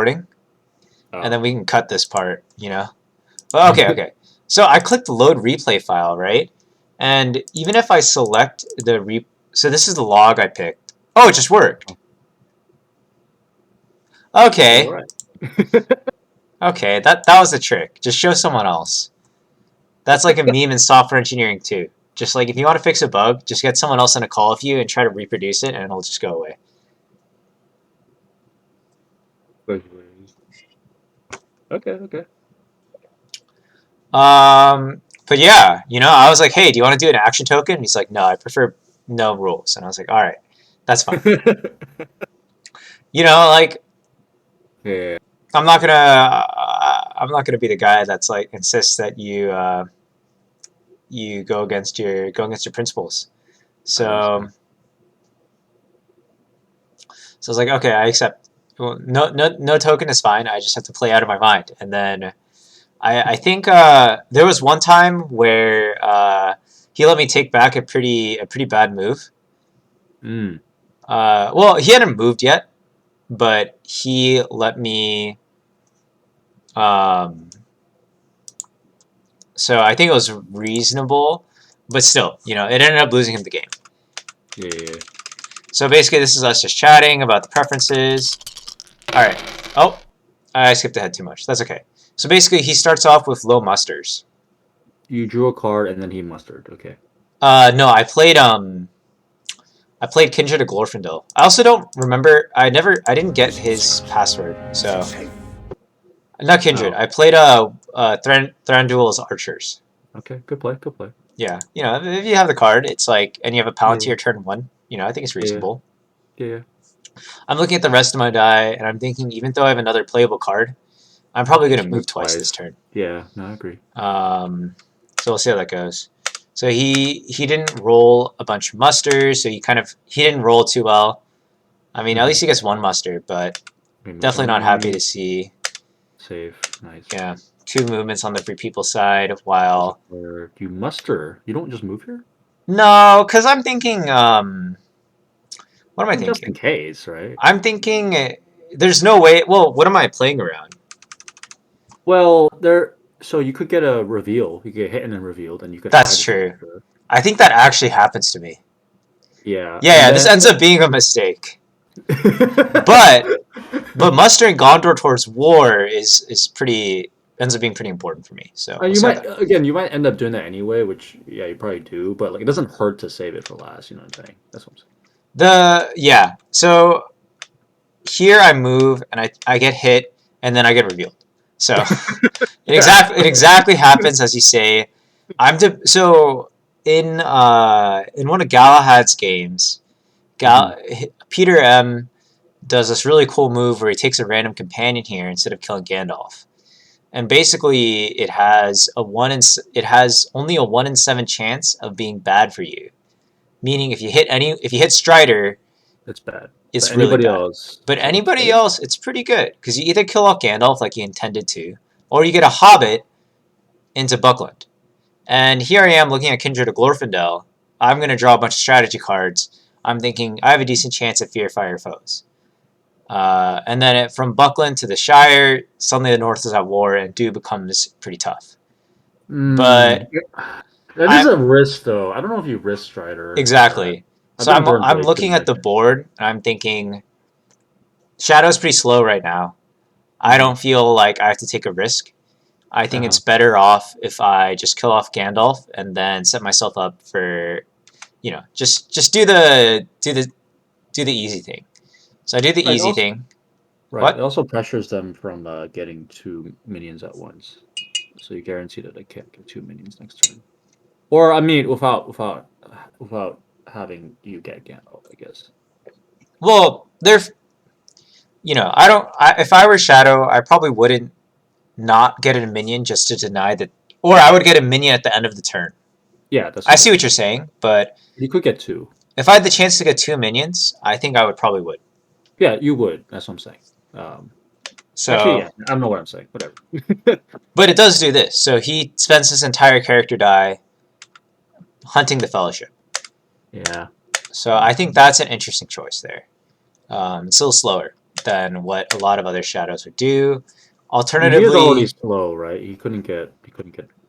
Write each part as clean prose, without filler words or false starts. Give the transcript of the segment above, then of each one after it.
recording, and then Oh. we can cut this part, you know? Well, okay. So I clicked load replay file, right? And even if I select the so this is the log I picked. Oh, it just worked. All Okay. right. Okay, that was the trick. Just show someone else. That's like a meme in software engineering too. Just like if you want to fix a bug, just get someone else on a call with you and try to reproduce it, and it'll just go away. Okay. But yeah, I was like, hey, do you want to do an action token? And he's like, no, I prefer no rules. And I was like, all right, that's fine. Like Yeah. I'm not gonna be the guy that's like insists that you go against your principles. I So understand. so I was like, okay, I accept. Well, no token is fine. I just have to play out of my mind. And then I think there was one time where he let me take back a pretty bad move. Mm. Well, he hadn't moved yet, but he let me. Um, so I think it was reasonable, but still, it ended up losing him the game. Yeah. So basically, this is us just chatting about the preferences. All right. Oh, I skipped ahead too much. That's okay. So basically, he starts off with low musters. You drew a card and then he mustered. Okay. No, I played Kindred of Glorfindel. I also don't remember. I didn't get his password. So not Kindred. Oh. I played Thranduil's Archers. Okay. Good play. Good play. Yeah, if you have the card, it's like, and you have a Yeah. Palantir turn one. I think it's Yeah. reasonable. Yeah. I'm looking at the rest of my die, and I'm thinking, even though I have another playable card, I'm probably going to move twice this turn. Yeah. No, I agree. So we'll see how that goes. So he didn't roll a bunch of musters, so he didn't roll too well. I mean, at least he gets one muster, but definitely not happy to see. Save. Nice. Yeah, 2 movements on the Free People side. While You muster. You don't just move here. no, because I'm thinking. What am I Just in thinking? case, right? I'm thinking. There's no way. Well, what am I playing around? Well, there. So you could get a reveal. You could get hit and then revealed, and you could. That's hide true. it. I think that actually happens to me. Yeah. Yeah, this ends up being a mistake. But mustering Gondor towards war is pretty ends up being pretty important for me. So we'll you see how might that. you might end up doing that anyway, which you probably do, but like it doesn't hurt to save it for last. You know what I'm saying? That's what I'm saying. So here I move and I get hit and then I get revealed. So it exactly happens as you say. So in one of Galahad's games, Peter M does this really cool move where he takes a random companion here instead of killing Gandalf. And basically, it has only a 1 in 7 chance of being bad for you. Meaning, if you hit Strider, It's bad. it's But really anybody bad. else? But it's anybody okay. else, it's pretty good because you either kill off Gandalf like you intended to, or you get a Hobbit into Buckland. And here I am looking at Kindred of Glorfindel. I'm going to draw a bunch of strategy cards. I'm thinking I have a decent chance at Fear Fire foes. And then from Buckland to the Shire, suddenly the North is at war and do becomes pretty tough. But That is I'm a risk, though. I don't know if you risk Strider. exactly. I've So been burned I'm way too looking at much. the board and I'm thinking Shadow's pretty slow right now. I Mhm. don't feel like I have to take a risk. I think it's better off if I just kill off Gandalf and then set myself up for, just do the easy thing. So I do the Right. easy Also, thing. right. It What? also pressures them from getting 2 minions at once, so you guarantee that they can't get 2 minions next turn. Or I mean, without having you get Gandalf, I guess. Well, I don't. If I were Shadow, I probably wouldn't not get a minion just to deny that, or I would get a minion at the end of the turn. Yeah, that's. I see what you're saying, but You could get 2. if I had the chance to get 2 minions, I think I would probably would. Yeah, you would. That's what I'm saying. Actually, So, yeah, I don't know what I'm saying. Whatever. but it does do this. So he spends his entire character die hunting the Fellowship. Yeah. So I think that's an interesting choice there. It's a little slower. than what a lot of other shadows would do. He was Alternatively, already slow, right? He couldn't get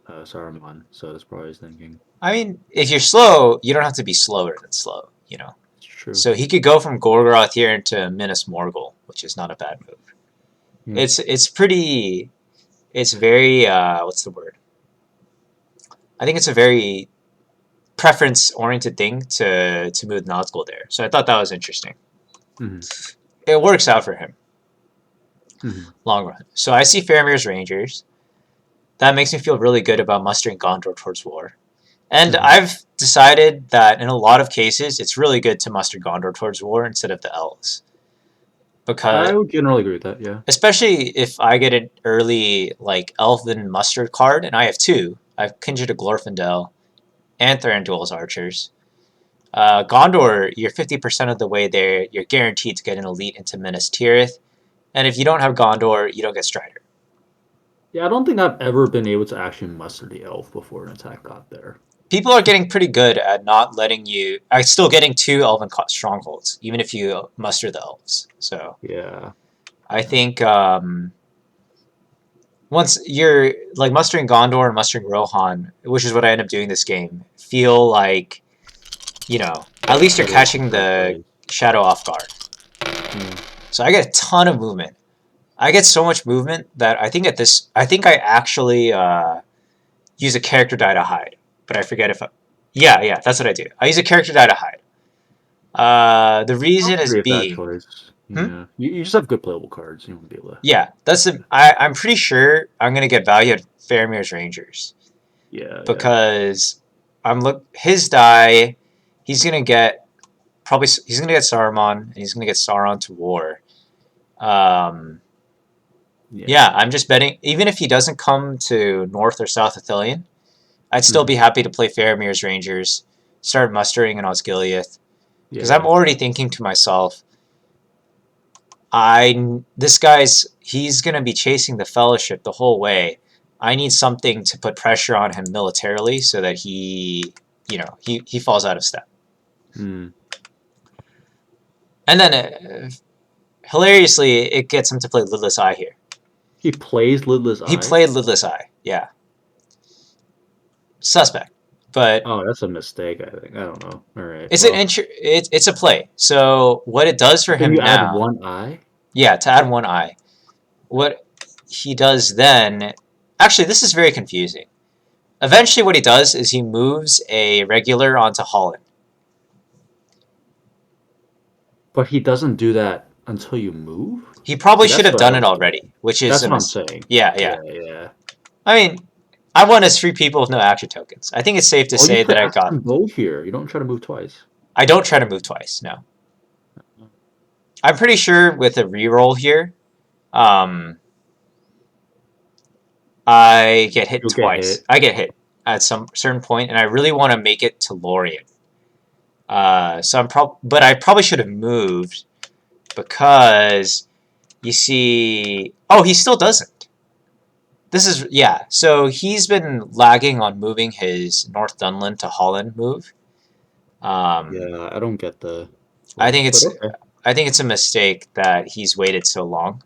Saruman, so that's probably his thinking. I mean, if you're slow, you don't have to be slower than slow, you know. It's true. So he could go from Gorgoroth here into Minas Morgul, which is not a bad move. Hmm. It's pretty. It's very what's the word? I think it's a very preference oriented thing to move Nazgul there. So I thought that was interesting. Mhm. It works out for him Mhm. long run. So I see Faramir's Rangers. That makes me feel really good about mustering Gondor towards war. And Mhm. I've decided that in a lot of cases, it's really good to muster Gondor towards war instead of the elves. Because I would generally agree with that. Yeah. especially if I get an early like elven mustard card, and I have two. I have Kindred of Glorfindel and Thranduil's archers. Gondor, you're 50% of the way there. You're guaranteed to get an elite into Minas Tirith. And if you don't have Gondor, you don't get Strider. Yeah, I don't think I've ever been able to actually muster the elf before an attack got there. People are getting pretty good at not letting you. Still getting two elven strongholds, even if you muster the elves. So Yeah. I think once you're like mustering Gondor and mustering Rohan, which is what I end up doing this game, feel like, at least you're catching the shadow off guard. So I get a ton of movement. I get so much movement that I think I actually use a character die to hide, but I forget if yeah, that's what I do. I use a character die to hide. The reason is Agree with that being, choice. Yeah. You just have good playable cards. You won't be able to. yeah, I'm pretty sure I'm gonna get value at Faramir's Rangers Yeah. because his die, he's gonna get Saruman and he's gonna get Sauron to war. Yeah, I'm just betting. Even if he doesn't come to North or South Athelion, I'd still be happy to play Faramir's Rangers, start mustering in Osgiliath, because I'm already thinking to myself, he's gonna be chasing the Fellowship the whole way. I need something to put pressure on him militarily so that he falls out of step. Mm. And then, hilariously, it gets him to play Lidless Eye here. He plays Lidless Eye? He played Lidless Eye, yeah. Suspect. But oh, that's a mistake, I think. I don't know. All right. It's a play. So what it does for him you now... add one eye? Yeah, to add one eye. What he does then... Actually, this is very confusing. Eventually what he does is he moves a regular onto Holland. But he doesn't do that until you move? He probably should have done it already, which is... That's what I'm saying. Yeah. I mean, I won as free people with no action tokens. I think it's safe to say that I got... both here. You don't try to move twice. I don't try to move twice, no. I'm pretty sure with a reroll here, I get hit twice. I get hit at some certain point, and I really want to make it to Lorien. But I probably should have moved because you see... Oh, he still doesn't. So he's been lagging on moving his North Dunland to Holland move. Yeah, I don't get the... I think it's a mistake that he's waited so long.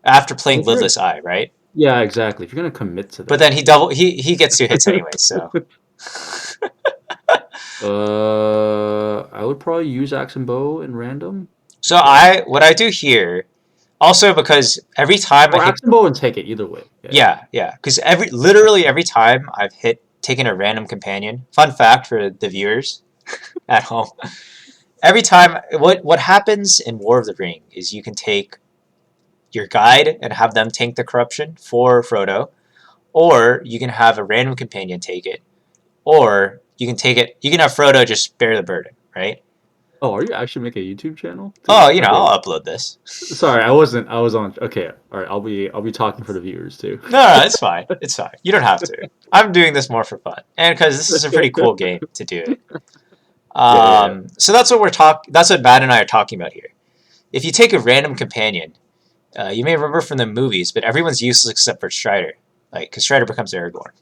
After playing Lidless Eye, right? Yeah, exactly. If you're gonna commit to that. But then he gets 2 hits anyway, so... I would probably use Axe and Bow in random. So what I do here... Also, because every time I hit... Axe and Bow and take it either way. Yeah. Because literally every time I've taken a random companion... Fun fact for the viewers at home. Every time... What happens in War of the Ring is you can take your guide and have them tank the corruption for Frodo, or you can have a random companion take it, or you can have Frodo just bear the burden, right? Oh, are you actually making a YouTube channel? Oh, I'll upload this. Sorry, I was on. Okay, all right. I'll be talking for the viewers too. No, it's fine. It's fine. You don't have to. I'm doing this more for fun, and because this is a pretty cool game to do it. So that's what That's what Matt and I are talking about here. If you take a random companion, you may remember from the movies, but everyone's useless except for Strider, because Strider becomes Aragorn.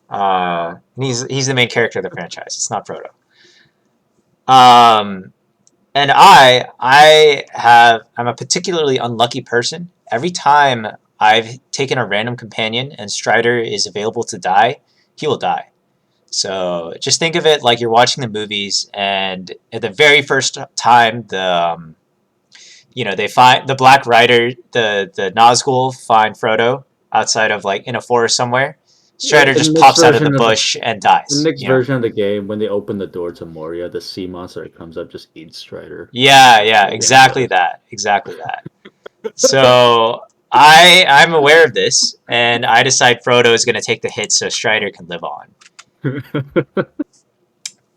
And he's the main character of the franchise. It's not Frodo. And I'm a particularly unlucky person. Every time I've taken a random companion and Strider is available to die, he will die. So just think of it like you're watching the movies, and at the very first time, they find the Black Rider, the Nazgul find Frodo outside of like in a forest somewhere. Yeah, Strider just pops out of the bush and in dies. Nick's version of the game, when they open the door to Moria, the sea monster that comes up just eats Strider. Yeah, yeah, exactly that. So I'm aware of this, and I decide Frodo is going to take the hit so Strider can live on.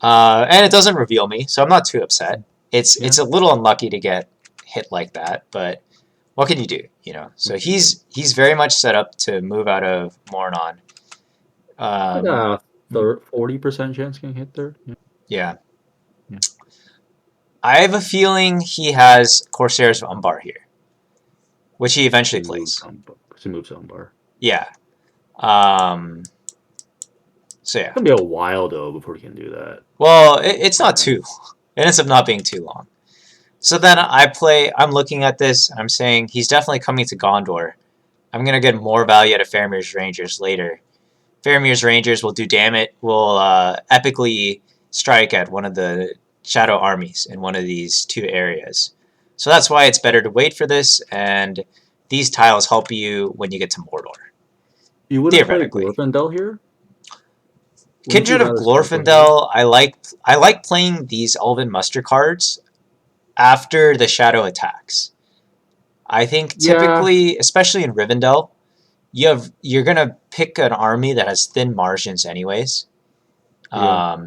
And it doesn't reveal me, so I'm not too upset. It's a little unlucky to get hit like that, but what can you do? So he's very much set up to move out of Mornon. Like a 40% chance getting hit there. Yeah. I have a feeling he has Corsairs of Umbar here, which he eventually plays. He moves Umbar. Yeah. So yeah. It's gonna be a while though before he can do that. Well, it's not too. It ends up not being too long. So then I'm looking at this, I'm saying he's definitely coming to Gondor. I'm going to get more value out of Faramir's Rangers later. Faramir's Rangers will epically strike at one of the shadow armies in one of these two areas. So that's why it's better to wait for this, and these tiles help you when you get to Mordor. You would have played Glorfindel here? Kindred of Glorfindel, I like playing these Elven Muster cards after the shadow attacks. I think typically, especially in Rivendell, you're gonna pick an army that has thin margins anyways. Yeah.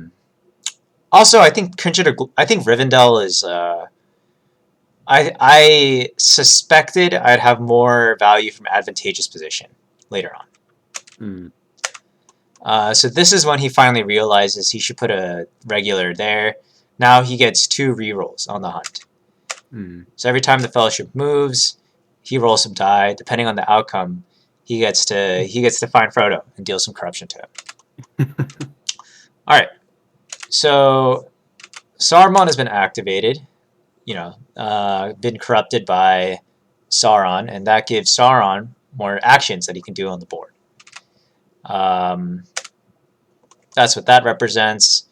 Also, I think Rivendell is. I suspected I'd have more value from advantageous position later on. So this is when he finally realizes he should put a regular there. Now he gets 2 rerolls on the hunt. So every time the Fellowship moves, he rolls some die. Depending on the outcome, he gets to find Frodo and deal some corruption to him. All right. So Saruman has been activated. Been corrupted by Sauron, and that gives Sauron more actions that he can do on the board. That's what that represents.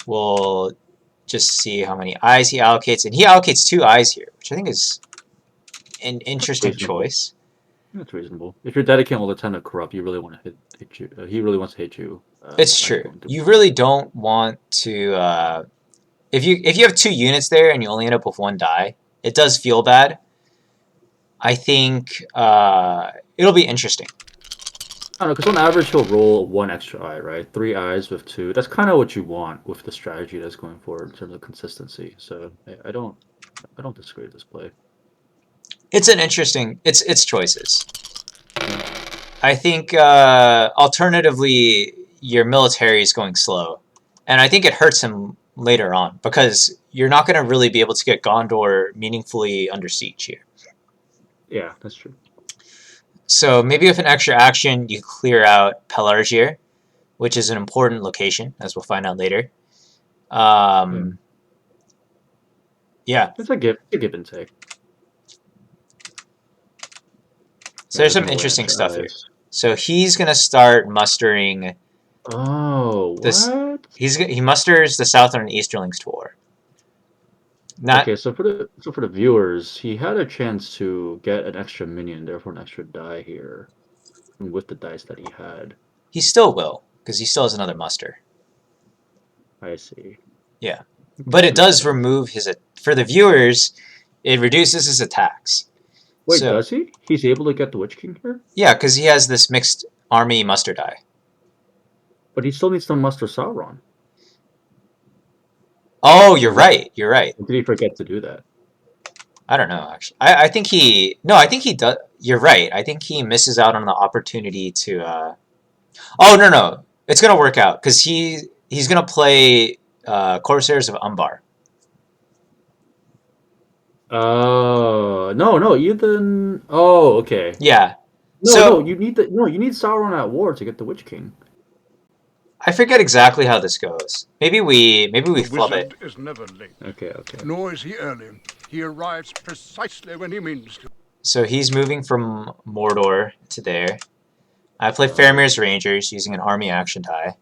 We'll just see how many eyes he allocates, and he allocates 2 eyes here, which I think is an interesting choice. That's reasonable. If you're dedicating all the time to corrupt, you really want to hit you. He really wants to hit you. It's true. You really don't want to. If you have 2 units there and you only end up with 1 die, it does feel bad. I think it'll be interesting. I don't know, because on average he'll roll 1 extra eye, right? 3 eyes with 2. That's kind of what you want with the strategy that's going forward in terms of consistency. So I don't disagree with this play. It's an interesting. It's choices. I think alternatively your military is going slow, and I think it hurts him later on because you're not going to really be able to get Gondor meaningfully under siege here. Yeah, that's true. So maybe with an extra action, you clear out Pelargir, which is an important location, as we'll find out later. Yeah. It's a give and take. So there's some interesting stuff here. So he's going to start mustering... Oh, what? He musters the Southern and Easterlings to war. Okay, so for the viewers, he had a chance to get an extra minion, therefore an extra die here, with the dice that he had. He still will, because he still has another muster. I see. Yeah, but it does remove his... For the viewers, it reduces his attacks. Wait, does he? He's able to get the Witch King here? Yeah, because he has this mixed army muster die. But he still needs to muster Sauron. Oh, you're right. You're right. Or did he forget to do that? I don't know, actually. I think he... No, I think he does... You're right. I think he misses out on the opportunity to... Oh, no. It's going to work out, because he's going to play Corsairs of Umbar. No, Ethan... Oh, okay. Yeah. No, you need Sauron at war to get the Witch King. I forget exactly how this goes. Maybe we The flub wizard it. is never late, Okay, okay. nor is he early. He arrives precisely when he means to. So he's moving from Mordor to there. I play Oh. Faramir's Rangers using an army action die.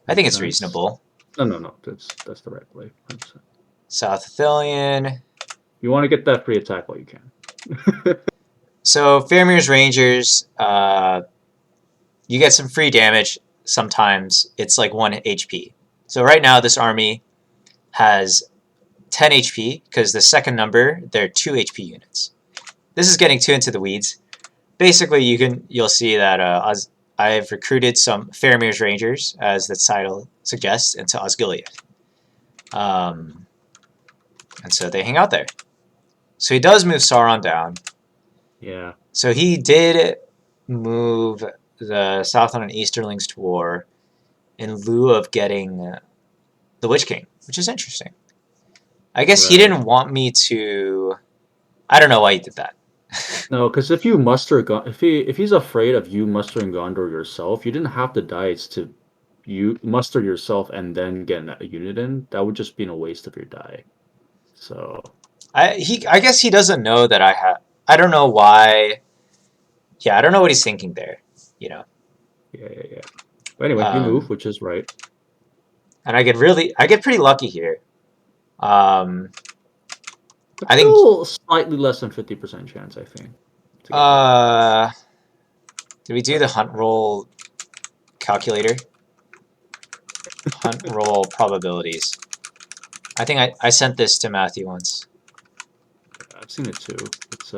I think Makes it's sense. reasonable. No. That's the right play. 100%. South Athelion. You want to get that free attack while you can. So Faramir's Rangers, you get some free damage sometimes. It's like 1 HP. So right now this army has 10 HP because the second number, they're 2 HP units. This is getting too into the weeds. Basically, you'll see that I've recruited some Faramir's Rangers, as the title suggests, into Osgiliath. And so they hang out there. So he does move Sauron down. Yeah. So he did move the Southland and Easterlings to war in lieu of getting the Witch King, which is interesting. I guess he Right. didn't want me to... I don't know why he did that. No, because if you muster if he's afraid of you mustering Gondor yourself, you didn't have the dice to you muster yourself and then get a unit in. That would just be a waste of your die. So I guess he doesn't know that I have... I don't know why... Yeah, I don't know what he's thinking there, you know. yeah. But anyway, you move, which is right. And I get pretty lucky here. I think Still slightly less than 50% chance, I think. Did we do the hunt roll calculator? Hunt roll probabilities. I think I sent this to Matthew once. I've seen it too. It's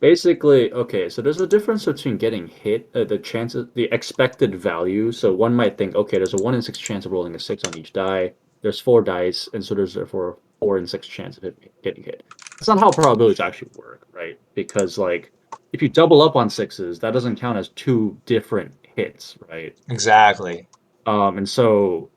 basically okay. So there's a difference between getting hit, the chances, the expected value. So one might think, okay, there's a 1 in 6 chance of rolling a 6 on each die. There's 4 dice, and so there's therefore 4 in 6 chance of getting hit. That's not how probabilities actually work, right? Because like if you double up on 6s, that doesn't count as 2 different hits, right? Exactly. And so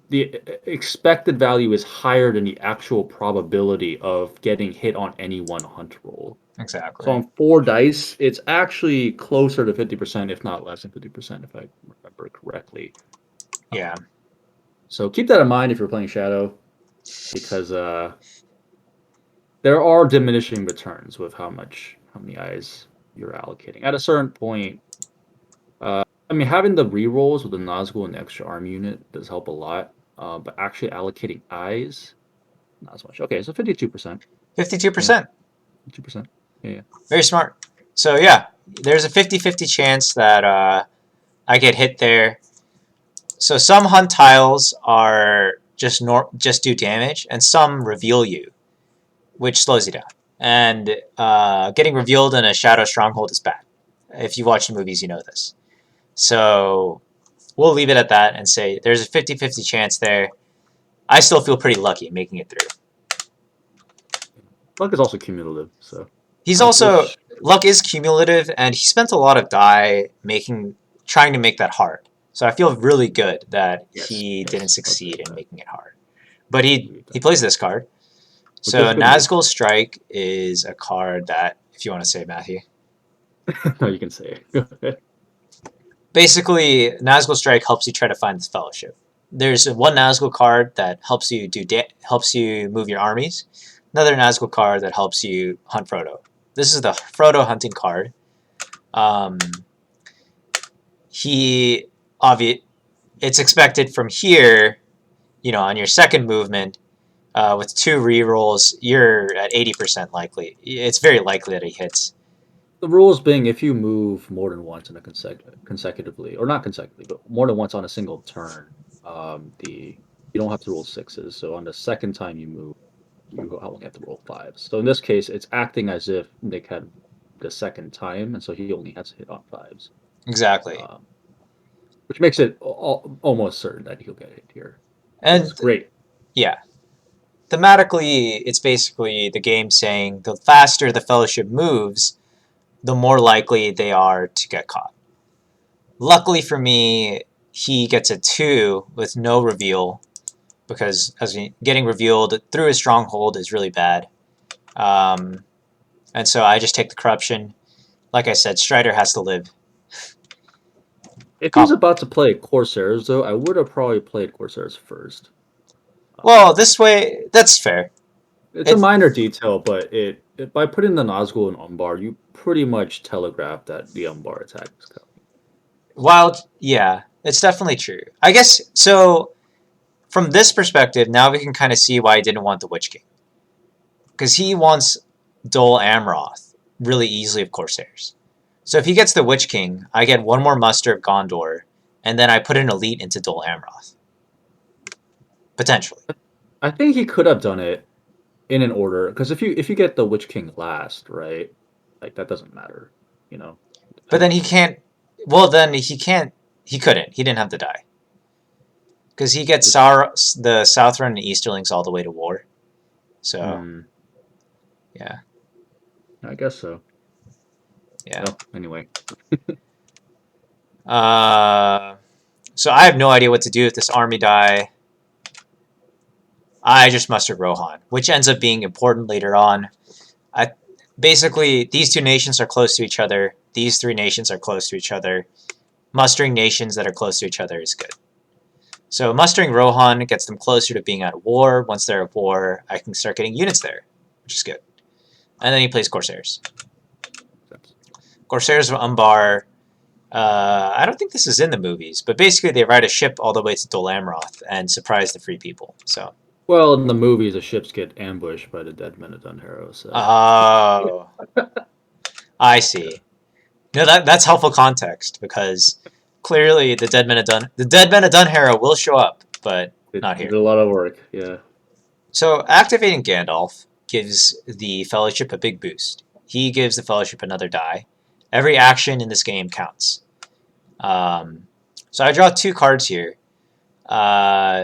the expected value is higher than the actual probability of getting hit on any one hunt roll. Exactly. So on 4 dice, it's actually closer to 50%, if not less than 50%, if I remember correctly. Yeah. So keep that in mind if you're playing Shadow, because there are diminishing returns with how many eyes you're allocating. At a certain point, I mean, having the rerolls with the Nazgul and the extra army unit does help a lot, but actually allocating eyes, not as much. Okay, so 52%. 52%. 2%. Yeah. Very smart. So yeah, there's a 50-50 chance that I get hit there. So some hunt tiles are just do damage, and some reveal you, which slows you down. And getting revealed in a Shadow Stronghold is bad. If you watch the movies, you know this. So we'll leave it at that and say there's a 50-50 chance there. I still feel pretty lucky making it through. Luck is also cumulative, so. He's also... Luck is cumulative, and he spent a lot of die trying to make that hard. So I feel really good that he didn't succeed in making it hard. But he plays this card. So Nazgul Strike is a card that, if you want to say, Matthew. No, you can say it. Basically, Nazgul Strike helps you try to find the Fellowship. There's one Nazgul card that helps you move your armies. Another Nazgul card that helps you hunt Frodo. This is the Frodo hunting card. It's expected from here, on your second movement, with 2 rerolls, you're at 80% likely. It's very likely that he hits. The rules being if you move more than once in a consecutively, or not consecutively, but more than once on a single turn, you don't have to roll 6s. So on the second time you move, you only have to roll 5s. So in this case, it's acting as if Nick had the second time, and so he only has to hit on 5s. Exactly. Which makes it almost certain that he'll get hit here. And it's great. Yeah. Thematically, it's basically the game saying the faster the Fellowship moves, the more likely they are to get caught. Luckily for me, he gets a 2 with no reveal, because getting revealed through a stronghold is really bad. And so I just take the corruption. Like I said, Strider has to live. If he's about to play Corsairs, though, I would have probably played Corsairs first. Well, this way, that's fair. It's a minor detail, but by putting the Nazgul in Umbar, you pretty much telegraph that the Umbar attack is coming. While, yeah, it's definitely true. I guess, so, from this perspective, now we can kind of see why he didn't want the Witch King. Because he wants Dol Amroth really easily of Corsairs. So if he gets the Witch King, I get one more muster of Gondor, and then I put an elite into Dol Amroth. Potentially. I think he could have done it in an order, because if you get the Witch King last, right, like that doesn't matter, you know. But then he can't. Well, then he can't. He couldn't. He didn't have to die. Because he gets the Southron and Easterlings all the way to war. So, yeah. I guess so. Yeah. Well, anyway. So I have no idea what to do with this army die. I just mustered Rohan, which ends up being important later on. Basically, these two nations are close to each other. These three nations are close to each other. Mustering nations that are close to each other is good. So mustering Rohan gets them closer to being out of war. Once they're at war, I can start getting units there, which is good. And then he plays Corsairs. Corsairs of Umbar. I don't think this is in the movies, but basically they ride a ship all the way to Dol Amroth and surprise the free people. So. Well, in the movies, the ships get ambushed by the dead men of Dunharrow. So. Oh, I see. No, that's helpful context because clearly the dead men of Dunharrow will show up, but not here. It's a lot of work, yeah. So activating Gandalf gives the Fellowship a big boost. He gives the Fellowship another die. Every action in this game counts. So I draw 2 cards here.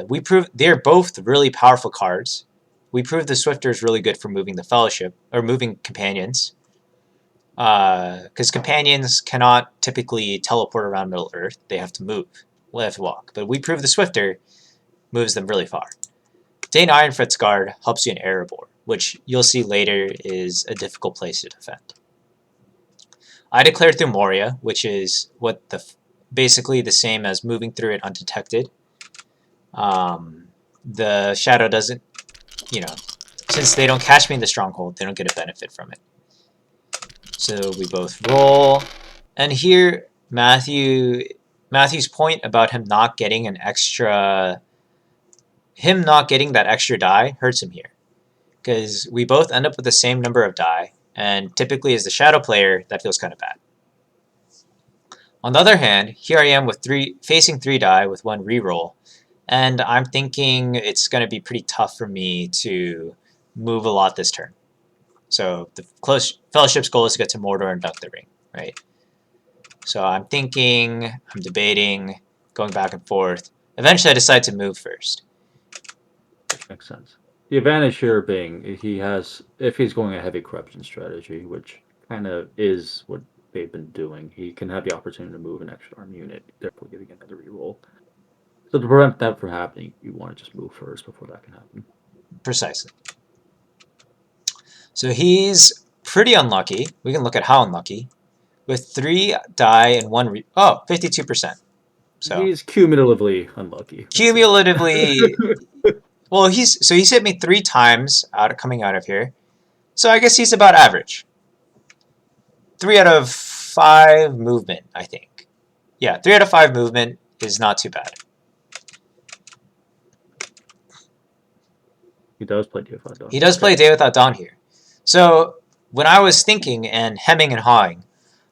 We prove they're both really powerful cards. We prove the Swifter is really good for moving the Fellowship, or moving companions. Because companions cannot typically teleport around Middle Earth. They have to move. They have to walk. But we prove the Swifter moves them really far. Dane Ironfoot's guard helps you in Erebor, which you'll see later is a difficult place to defend. I declare through Moria, which is what basically the same as moving through it undetected. The shadow doesn't, since they don't catch me in the stronghold, they don't get a benefit from it. So we both roll, and here Matthew's point about him not getting that extra die hurts him here, because we both end up with the same number of die, and typically as the shadow player, that feels kind of bad. On the other hand, here I am with facing 3 die with 1 reroll, and I'm thinking it's going to be pretty tough for me to move a lot this turn. So the Fellowship's goal is to get to Mordor and Dunk the Ring, right? So I'm debating, going back and forth. Eventually I decide to move first. Makes sense. The advantage here being if he's going a heavy corruption strategy, which kind of is what they've been doing, he can have the opportunity to move an extra arm unit, therefore giving another reroll. So to prevent that from happening, you want to just move first before that can happen. Precisely. So he's pretty unlucky. We can look at how unlucky. With 3 die and 1 52%. So he's cumulatively unlucky. Cumulatively, well, he's hit me 3 times coming out of here. So I guess he's about average. 3 out of 5 movement, I think. Yeah, 3 out of 5 movement is not too bad. He does play Day Without Dawn. He does play Day Without Dawn here. So when I was thinking and hemming and hawing,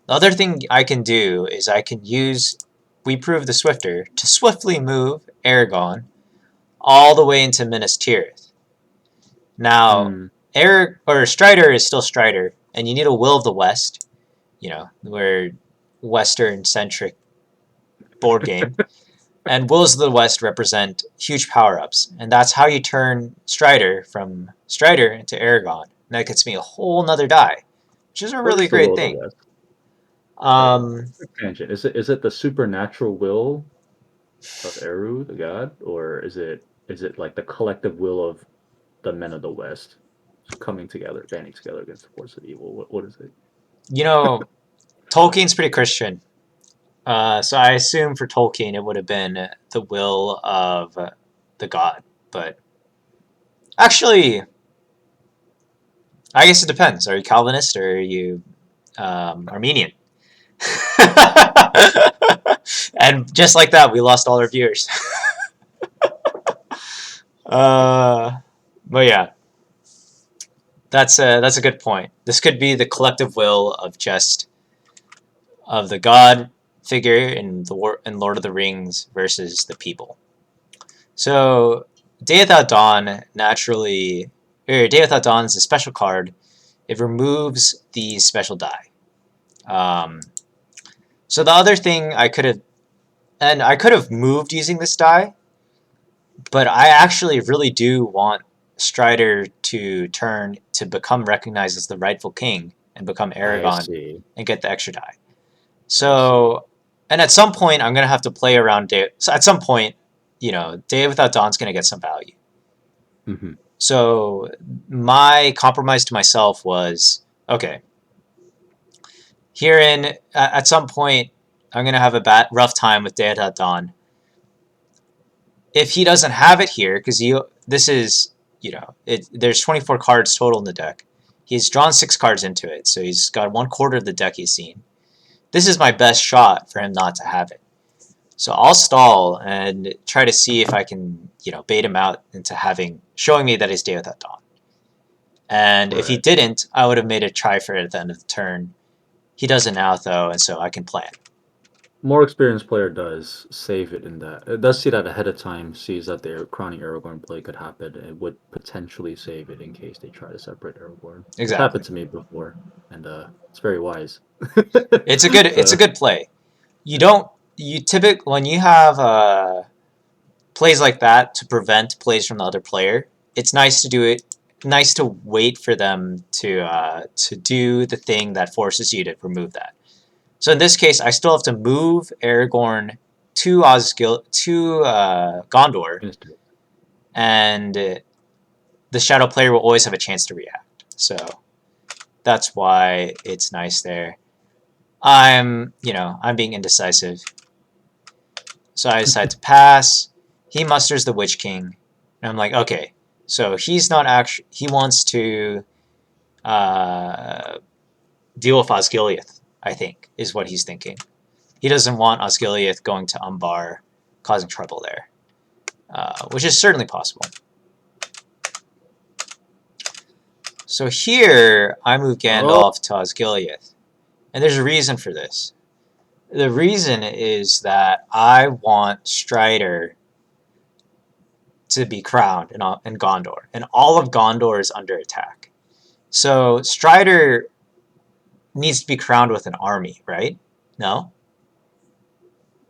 the other thing I can do is I can use We Prove the Swifter to swiftly move Aragorn all the way into Minas Tirith. Now, Strider is still Strider, and you need a Will of the West, we're Western-centric board game. And Wills of the West represent huge power-ups, and that's how you turn Strider from Strider into Aragorn. And that gets me a whole nother die, which is a really great thing. Is it the supernatural will of Eru, the god, or is it like the collective will of the men of the West coming together, banding together against the force of evil? What is it? Tolkien's pretty Christian. So I assume for Tolkien it would have been the will of the god, but actually, I guess it depends. Are you Calvinist or are you Armenian? And just like that, we lost all our viewers. But yeah, that's a good point. This could be the collective will of just of the god figure in Lord of the Rings versus the people. So Day Without Dawn Day Without Dawn is a special card. It removes the special die. So the other thing I could have moved using this die, but I actually really do want Strider to turn to become recognized as the rightful king and become I Aragon see. and get the extra die. So, and at some point, I'm gonna have to play around Day. So at some point, Day Without Dawn's gonna get some value. Mm-hmm. So my compromise to myself was, okay, herein at some point, I'm gonna have a rough time with Day Without Dawn. If he doesn't have it here, because there's 24 cards total in the deck. He's drawn 6 cards into it, so he's got 1/4 of the deck he's seen. This is my best shot for him not to have it. So I'll stall and try to see if I can, bait him out into showing me that he's Day Without Dawn. And if he Right. didn't, I would have made a try for it at the end of the turn. He doesn't now, though, and so I can plan. More experienced player does save it in that. It does see that ahead of time, sees that their crowning Aragorn play could happen, and would potentially save it in case they try to separate Aragorn. It's Exactly. happened to me before, and it's very wise. It's a good play. You typically, when you have plays like that to prevent plays from the other player, it's nice to do it. Nice to wait for them to do the thing that forces you to remove that. So in this case, I still have to move Aragorn to Gondor, and the shadow player will always have a chance to react. So that's why it's nice there. I'm being indecisive. So I decide to pass. He musters the Witch King. And I'm like, okay, so he's not actually... He wants to deal with Osgiliath, I think, is what he's thinking. He doesn't want Osgiliath going to Umbar, causing trouble there, which is certainly possible. So here, I move Gandalf to Osgiliath. And there's a reason for this. The reason is that I want Strider to be crowned in Gondor. And all of Gondor is under attack. So Strider needs to be crowned with an army, right? No?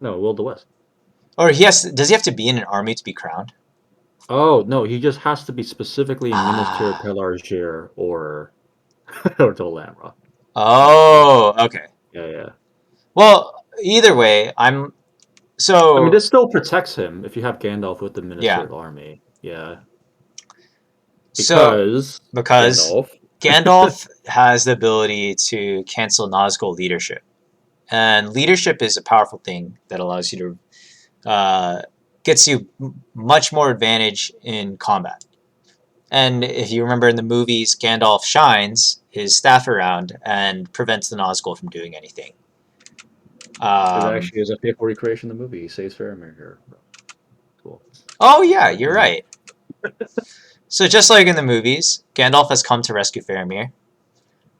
No, Will the West. Or does he have to be in an army to be crowned? Oh, no, he just has to be specifically Minister Pelargir or Dol Amroth. Oh, okay. Yeah. Well, either way, I mean, this still protects him if you have Gandalf with the Minister army. Yeah. Because Gandalf has the ability to cancel Nazgul leadership. And leadership is a powerful thing that allows you to... gets you much more advantage in combat. And if you remember in the movies, Gandalf shines his staff around and prevents the Nazgul from doing anything. It actually is a faithful recreation of the movie. He saves Faramir here. Cool. Oh yeah, you're right. So just like in the movies, Gandalf has come to rescue Faramir.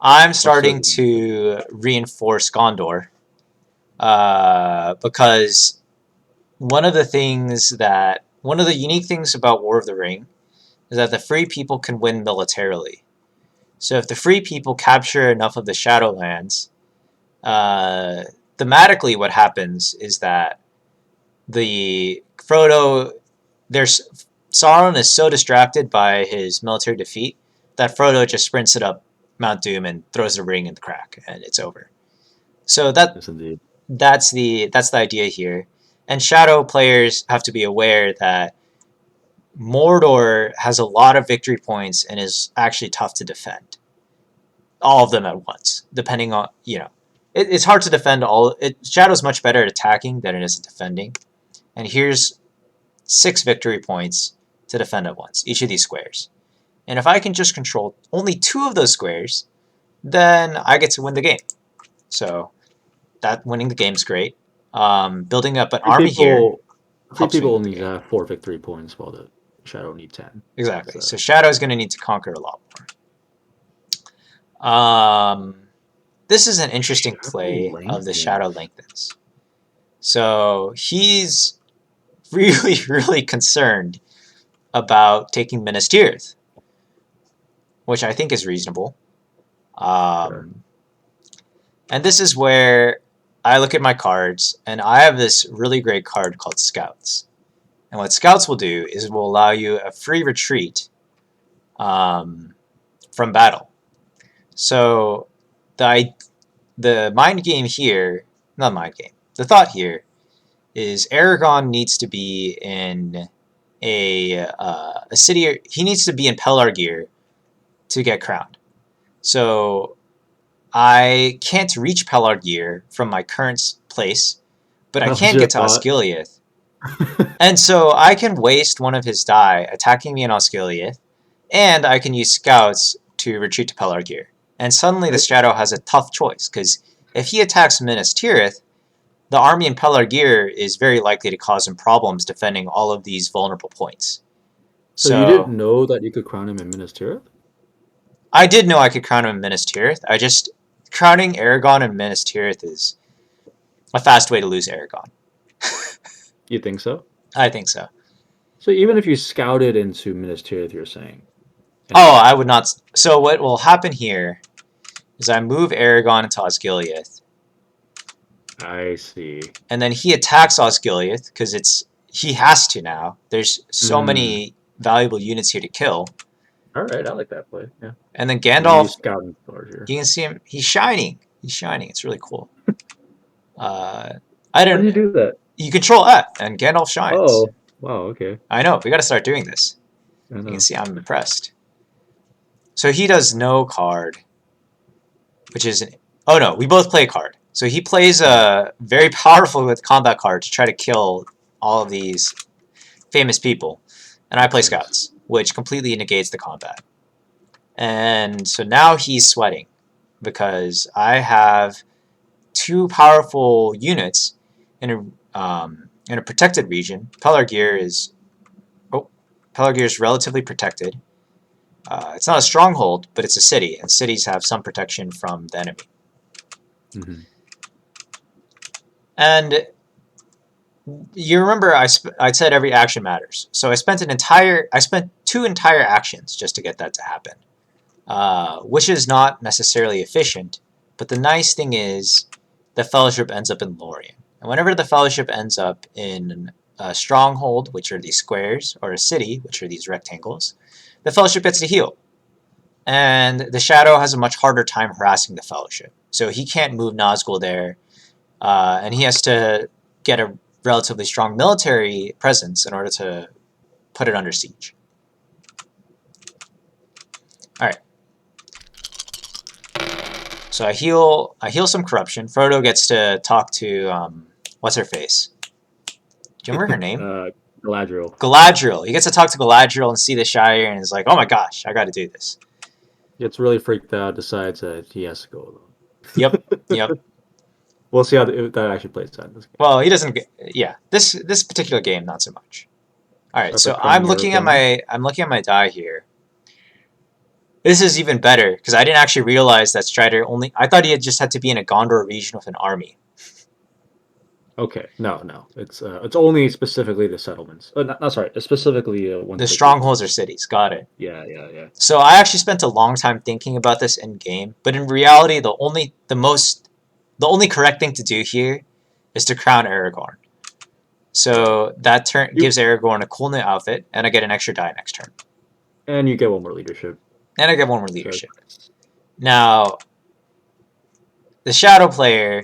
I'm starting to reinforce Gondor because one of the unique things about War of the Ring is that the Free People can win militarily. So if the Free People capture enough of the Shadowlands, thematically what happens is that Sauron is so distracted by his military defeat that Frodo just sprints it up Mount Doom and throws the ring in the crack, and it's over. So that's the idea here. And Shadow players have to be aware that Mordor has a lot of victory points and is actually tough to defend. All of them at once, depending on, it's hard to defend all. Shadow's much better at attacking than it is at defending. And here's 6 victory points to defend at once, each of these squares. And if I can just control only 2 of those squares, then I get to win the game. So that winning the game's great. Building up an army here. Three helps me people win the only game. have 4 victory points, while the Shadow need 10. Exactly. So- So Shadow's going to need to conquer a lot more. This is an interesting Shadow play of the lengthens. Shadow lengthens. So he's really, really concerned about taking Minas Tirith, which I think is reasonable. Sure. And this is where I look at my cards, and I have this really great card called Scouts. And what Scouts will do is it will allow you a free retreat from battle. So the mind game here, not mind game, the thought here is Aragon needs to be in a city. He needs to be in Pelargir to get crowned. So I can't reach Pelargir from my current place, but I can get to Osgiliath. And so I can waste one of his die attacking me in Osgiliath, and I can use scouts to retreat to Pelargir. And suddenly the Shadow has a tough choice, because if he attacks Minas Tirith, the army in Pelargir is very likely to cause him problems defending all of these vulnerable points. So you didn't know that you could crown him in Minas Tirith? I did know I could crown him in Minas Tirith. Crowning Aragon in Minas Tirith is a fast way to lose Aragon. You think so? I think so. So even if you scouted into Minas Tirith, you're saying? Oh, I would not. So what will happen here is I move Aragon into Osgiliath, I see. and then he attacks Osgiliath because he has to now. There's so many valuable units here to kill. All right, I like that play. Yeah. And then And you Gandalf, scout in Pelargir. you can see him. He's shining. He's shining. It's really cool. I How do don't. you do that? You control F, and Gandalf shines. Oh, wow. Okay. I know. We got to start doing this. I You know. can see I'm impressed. So he does no card, which is oh no, we both play a card. So he plays a very powerful with combat card to try to kill all of these famous people, and I play scouts, which completely negates the combat. And so now he's sweating because I have 2 powerful units in a protected region. Pelargir is relatively protected. It's not a stronghold, but it's a city, and cities have some protection from the enemy. Mm-hmm. And you remember I said every action matters. So I spent 2 entire actions just to get that to happen, which is not necessarily efficient. But the nice thing is the Fellowship ends up in Lorien. And whenever the Fellowship ends up in a stronghold, which are these squares, or a city, which are these rectangles, the Fellowship gets to heal. And the Shadow has a much harder time harassing the Fellowship. So he can't move Nazgul there, and he has to get a relatively strong military presence in order to put it under siege. Alright. So I heal some corruption. Frodo gets to talk to, what's her face? Do you remember her name? Galadriel. Galadriel. He gets to talk to Galadriel and see the Shire, and is like, oh my gosh, I gotta do this. Gets really freaked out, decides that he has to go. Yep. We'll see how that actually plays out in this game. Well, he doesn't. Yeah, this particular game, not so much. All right, so Perfect I'm from looking your at my die here. This is even better because I didn't actually realize that Strider only. I thought he just had to be in a Gondor region with an army. Okay, no, it's only specifically the settlements. It's specifically The strongholds or cities. Got it. Yeah. So I actually spent a long time thinking about this in game, but in reality, the only correct thing to do here is to crown Aragorn. So that turn gives Aragorn a cool new outfit, and I get an extra die next turn. And you get 1 more leadership. And I get 1 more leadership. Now, the Shadow player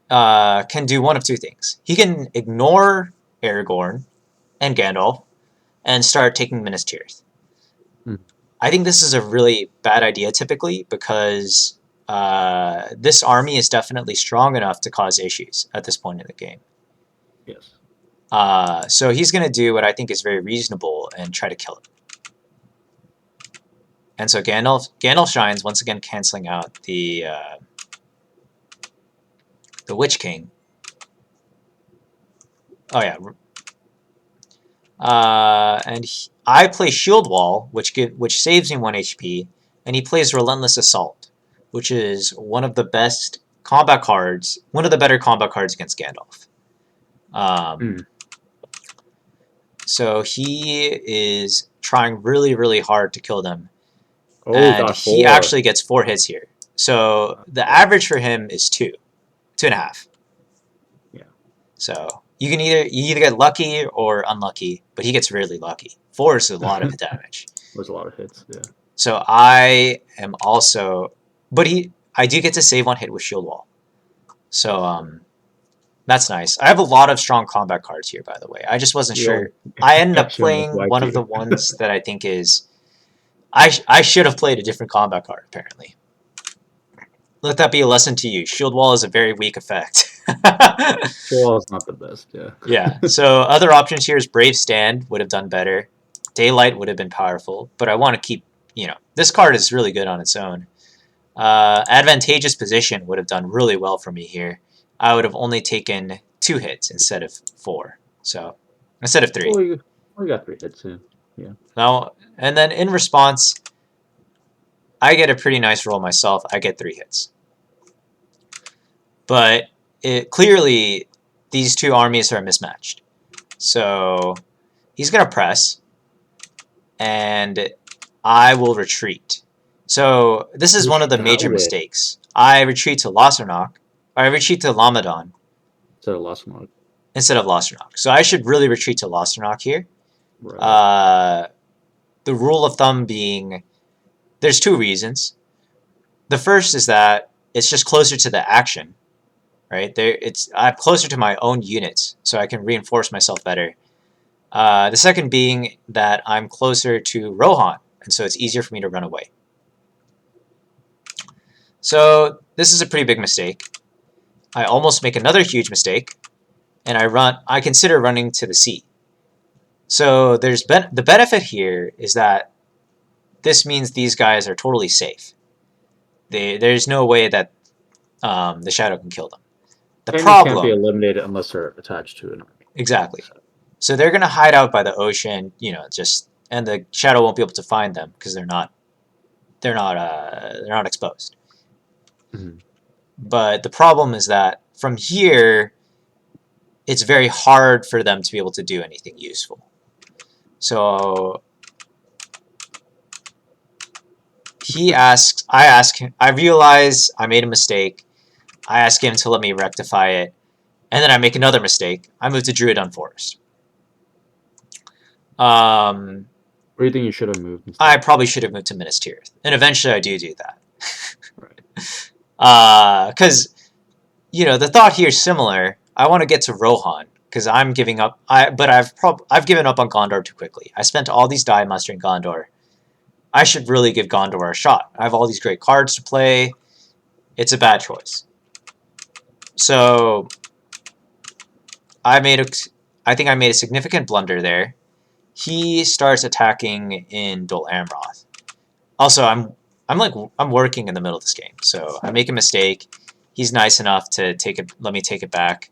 can do one of 2 things. He can ignore Aragorn and Gandalf and start taking Minas Tirith. I think this is a really bad idea typically because this army is definitely strong enough to cause issues at this point in the game. Yes. So he's going to do what I think is very reasonable and try to kill it. And so Gandalf shines, once again canceling out the Witch King. Oh yeah. I play Shield Wall, which saves me 1 HP, and he plays Relentless Assault, which is one of the best combat cards, one of the better combat cards against Gandalf. So he is trying really, really hard to kill them. Oh, And got he 4. actually gets 4 hits here. So the average for him is 2.5. Yeah. So you either get lucky or unlucky, but he gets really lucky. 4 is a lot of damage. There's a lot of hits. Yeah. So I am also, but I do get to save 1 hit with Shield Wall. So that's nice. I have a lot of strong combat cards here, by the way. I just wasn't sure. I ended up playing one of the ones that I think is. I should have played a different combat card, apparently. Let that be a lesson to you. Shield Wall is a very weak effect. Shield Wall is not the best, yeah. Yeah, so other options here is Brave Stand would have done better. Daylight would have been powerful, but I want to keep, this card is really good on its own. Advantageous Position would have done really well for me here. I would have only taken 2 hits instead of 4. So, instead of 3. Well, you got 3 hits, yeah. Now, and then in response, I get a pretty nice roll myself. I get 3 hits. But clearly, these two armies are mismatched. So he's going to press, and I will retreat. So this is one of the major mistakes. I retreat to Lossarnach. I retreat to Lamadon. Instead of Lossarnach. So I should really retreat to Lossarnach here. Right. The rule of thumb being, there's 2 reasons. The first is that it's just closer to the action, right? I'm closer to my own units, so I can reinforce myself better. The second being that I'm closer to Rohan, and so it's easier for me to run away. So this is a pretty big mistake. I almost make another huge mistake, and I consider running to the sea. So the benefit here is that this means these guys are totally safe. There's no way that the shadow can kill them. The problem can't be eliminated unless they're attached to an army. Exactly. So they're gonna hide out by the ocean, and the shadow won't be able to find them because they're not exposed. Mm-hmm. But the problem is that from here, it's very hard for them to be able to do anything useful. So I realize I made a mistake. I ask him to let me rectify it, and then I make another mistake. I move to Druidon Forest. Where do you think you should have moved? I probably should have moved to Minas Tirith, and eventually I do that. Right. Because the thought here is similar. I want to get to Rohan because I'm giving up. But I've given up on Gondor too quickly. I spent all these die mustering Gondor. I should really give Gondor a shot. I have all these great cards to play. It's a bad choice. So I think I made a significant blunder there. He starts attacking in Dol Amroth. Also, I'm working in the middle of this game, so I make a mistake. He's nice enough to let me take it back.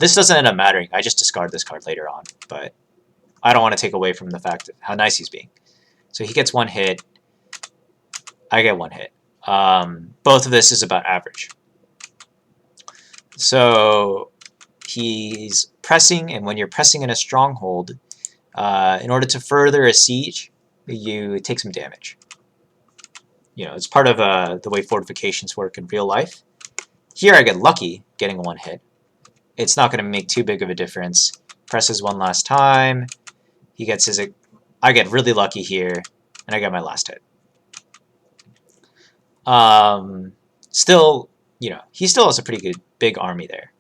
This doesn't end up mattering. I just discard this card later on, but I don't want to take away from the fact of how nice he's being. So he gets 1 hit. I get 1 hit. Both of this is about average. So he's pressing, and when you're pressing in a stronghold, in order to further a siege, you take some damage. It's part of the way fortifications work in real life. Here I get lucky getting 1 hit. It's not going to make too big of a difference. Presses 1 last time. He gets I get really lucky here, and I get my last hit. Still, he still has a pretty good big army there.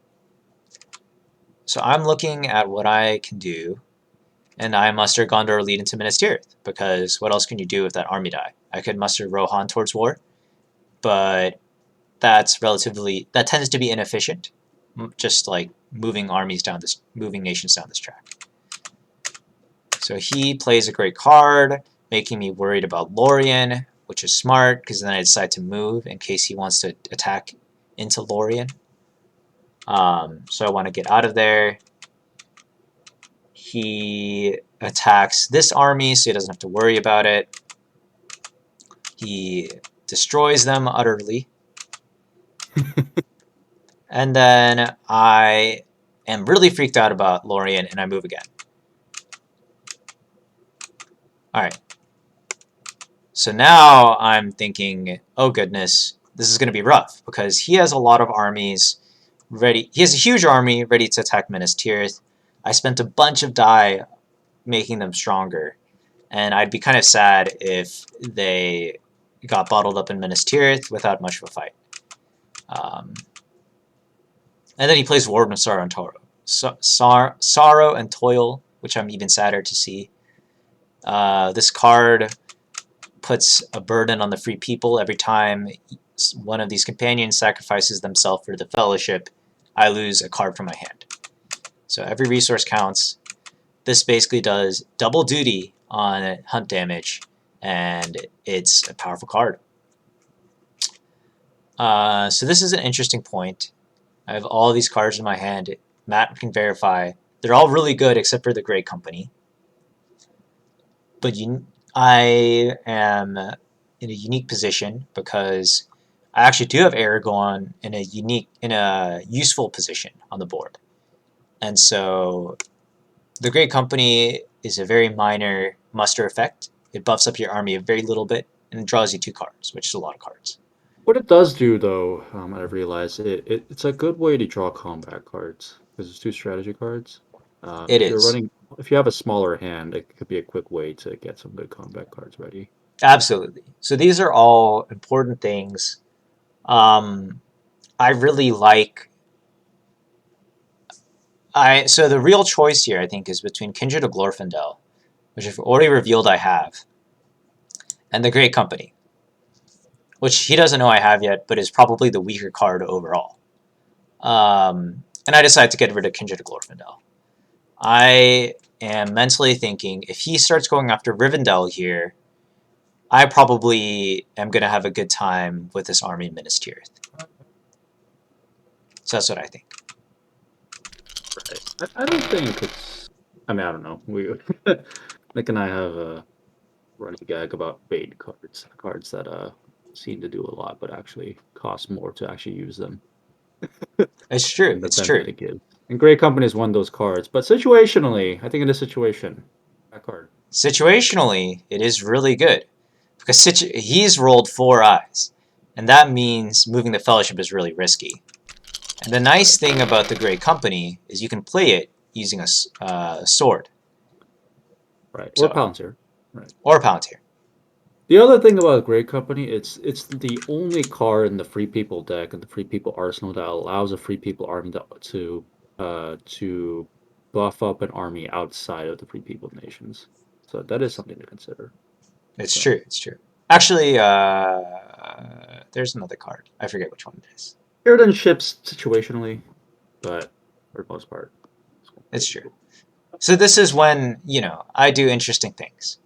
So I'm looking at what I can do, and I muster Gondor lead into Minas Tirith, because what else can you do with that army die? I could muster Rohan towards war. but that tends to be inefficient. Just like moving nations down this track. So he plays a great card, making me worried about Lorien, which is smart because then I decide to move in case he wants to attack into Lorien. So I want to get out of there. He attacks this army, so he doesn't have to worry about it. He destroys them utterly. And then I am really freaked out about Lorien, and I move again. Alright. So now I'm thinking, oh goodness, this is going to be rough, because he has a lot of armies ready. He has a huge army ready to attack Minas Tirith. I spent a bunch of die making them stronger, and I'd be kind of sad if they got bottled up in Minas Tirith without much of a fight. And then he plays Warden of Sorrow and Toil. Sorrow and Toil, which I'm even sadder to see. This card puts a burden on the free people. Every time one of these companions sacrifices themselves for the Fellowship, I lose a card from my hand. So every resource counts. This basically does double duty on hunt damage, and it's a powerful card. So this is an interesting point. I have all these cards in my hand. Matt can verify. They're all really good except for the Great Company. But I am in a unique position because I actually do have Aragorn in a useful position on the board. And so the Great Company is a very minor muster effect. It buffs up your army a very little bit and draws you 2 cards, which is a lot of cards. What it does do, though, I've realized it's a good way to draw combat cards because it's 2 strategy cards. If you have a smaller hand, it could be a quick way to get some good combat cards ready. Absolutely. So these are all important things. I really like. So the real choice here, I think, is between Kindred of Glorfindel, which I've already revealed I have, and the Great Company, which he doesn't know I have yet, but is probably the weaker card overall. And I decided to get rid of Kindred of Glorfindel. I am mentally thinking, if he starts going after Rivendell here, I probably am going to have a good time with this army in Minas Tirith. So that's what I think. Right. I don't think it's... I mean, I don't know. Nick and I have a running gag about bait cards. Cards that seem to do a lot, but actually cost more to actually use them. It's true. than the It's benefit true. it gives. And Great Company is one of those cards. But situationally, I think in this situation, that card. Situationally, it is really good. Because he's rolled 4 eyes. And that means moving the Fellowship is really risky. And the nice thing about the Great Company is you can play it using a sword. Right. So- Or Palantir. Right. Or Palantir. The other thing about Great Company, it's the only card in the Free People deck and the Free People arsenal that allows a Free People army to buff up an army outside of the Free People nations. So that is something to consider. It's So- true. It's true. Actually, there's another card. I forget which one it is. Sheridan ships situationally, but for the most part. It's true. So this is when, I do interesting things.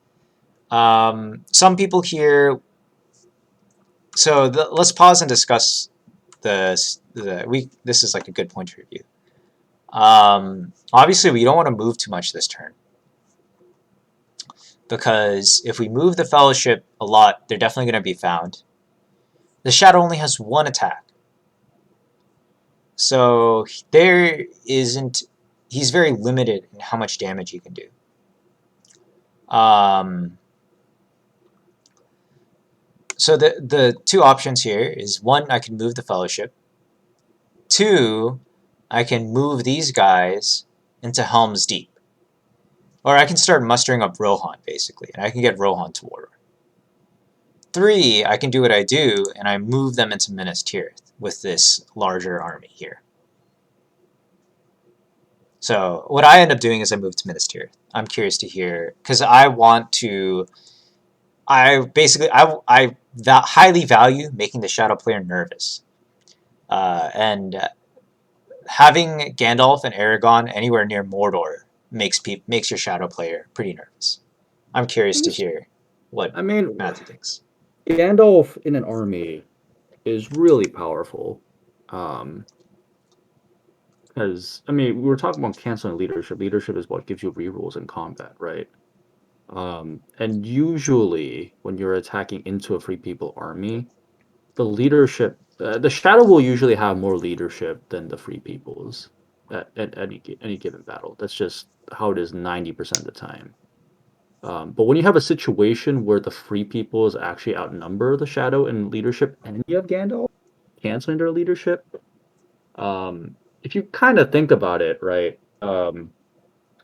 Some people here... So let's pause and discuss this is like a good point to review. Obviously, we don't want to move too much this turn. Because if we move the Fellowship a lot, they're definitely going to be found. The Shadow only has 1 attack. So he's very limited in how much damage he can do. So the 2 options here is 1, I can move the Fellowship. 2, I can move these guys into Helm's Deep. Or I can start mustering up Rohan, basically, and I can get Rohan to war. 3, I can do what I do, and I move them into Minas Tirith with this larger army here. So what I end up doing is I move to Minas Tirith. I'm curious to hear, because I want to... I highly value making the shadow player nervous. And having Gandalf and Aragorn anywhere near Mordor makes your shadow player pretty nervous. I'm curious to hear what I mean, Matthew thinks. Gandalf in an army is really powerful. Um, because I mean, we were talking about canceling leadership. Leadership is what gives you rerolls in combat, right? And usually, when you're attacking into a free people army, the leadership, the shadow will usually have more leadership than the free peoples at any given battle. That's just how it is 90% of the time. But when you have a situation where the free peoples actually outnumber the shadow in leadership, and you have Gandalf canceling their leadership, if you kind of think about it, right?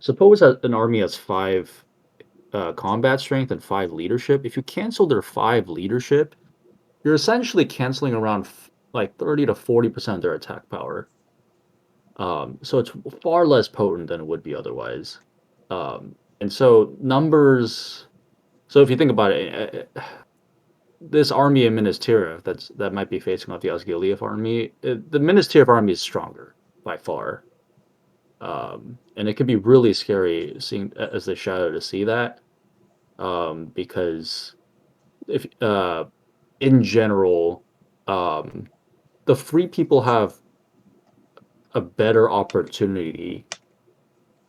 Suppose that an army has 5 combat strength and 5 leadership. If you cancel their 5 leadership, you're essentially canceling around like 30 to 40% of their attack power. So it's far less potent than it would be otherwise. And so numbers. So if you think about it, this army in Minas Tirith that might be facing off the Osgiliath army, the Minas Tirith army is stronger by far. And it can be really scary seeing as the shadow to see that, because if in general, the free people have a better opportunity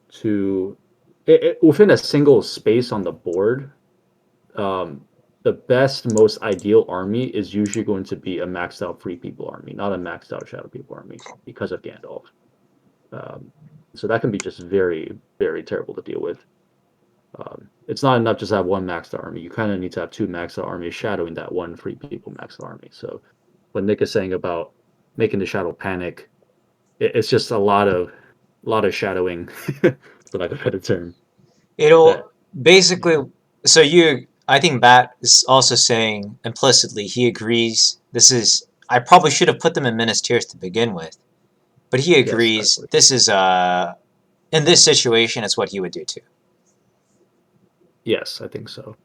to within a single space on the board. The best, most ideal army is usually going to be a maxed out free people army, not a maxed out shadow people army, because of Gandalf. So that can be just very, very terrible to deal with. It's not enough just to have one maxed out army. You kind of need to have 2 maxed out armies shadowing that one free people maxed out army. So what Nick is saying about making the shadow panic, it's just a lot of shadowing, for lack of a better term. It'll basically. So I think Matt is also saying implicitly he agrees. This is. I probably should have put them in Minas Tirith to begin with, but he agrees. Yes, this is in this situation, it's what he would do too. Yes, I think so.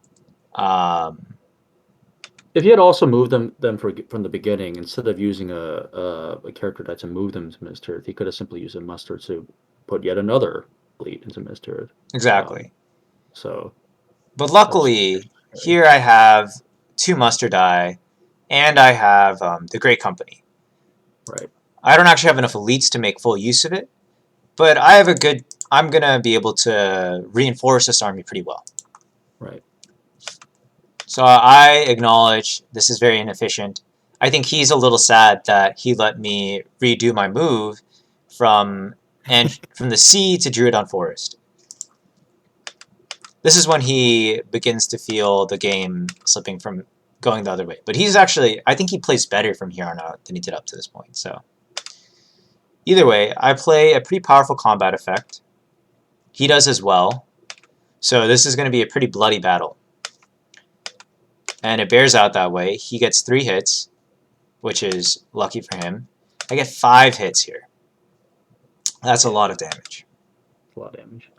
If he had also moved them from the beginning, instead of using a character die to move them to Minas Tirith, he could have simply used a muster to put yet another fleet into Minas Tirith. Exactly. But luckily, here I have 2 muster die, and I have the Great Company. Right. I don't actually have enough elites to make full use of it, but I have I'm gonna be able to reinforce this army pretty well. Right. So I acknowledge this is very inefficient. I think he's a little sad that he let me redo my move from the sea to Druidon Forest. This is when he begins to feel the game slipping from going the other way. But he's actually, I think he plays better from here on out than he did up to this point. So either way, I play a pretty powerful combat effect. He does as well. So this is going to be a pretty bloody battle. And it bears out that way. He gets 3 hits, which is lucky for him. I get 5 hits here. That's a lot of damage. A lot of damage.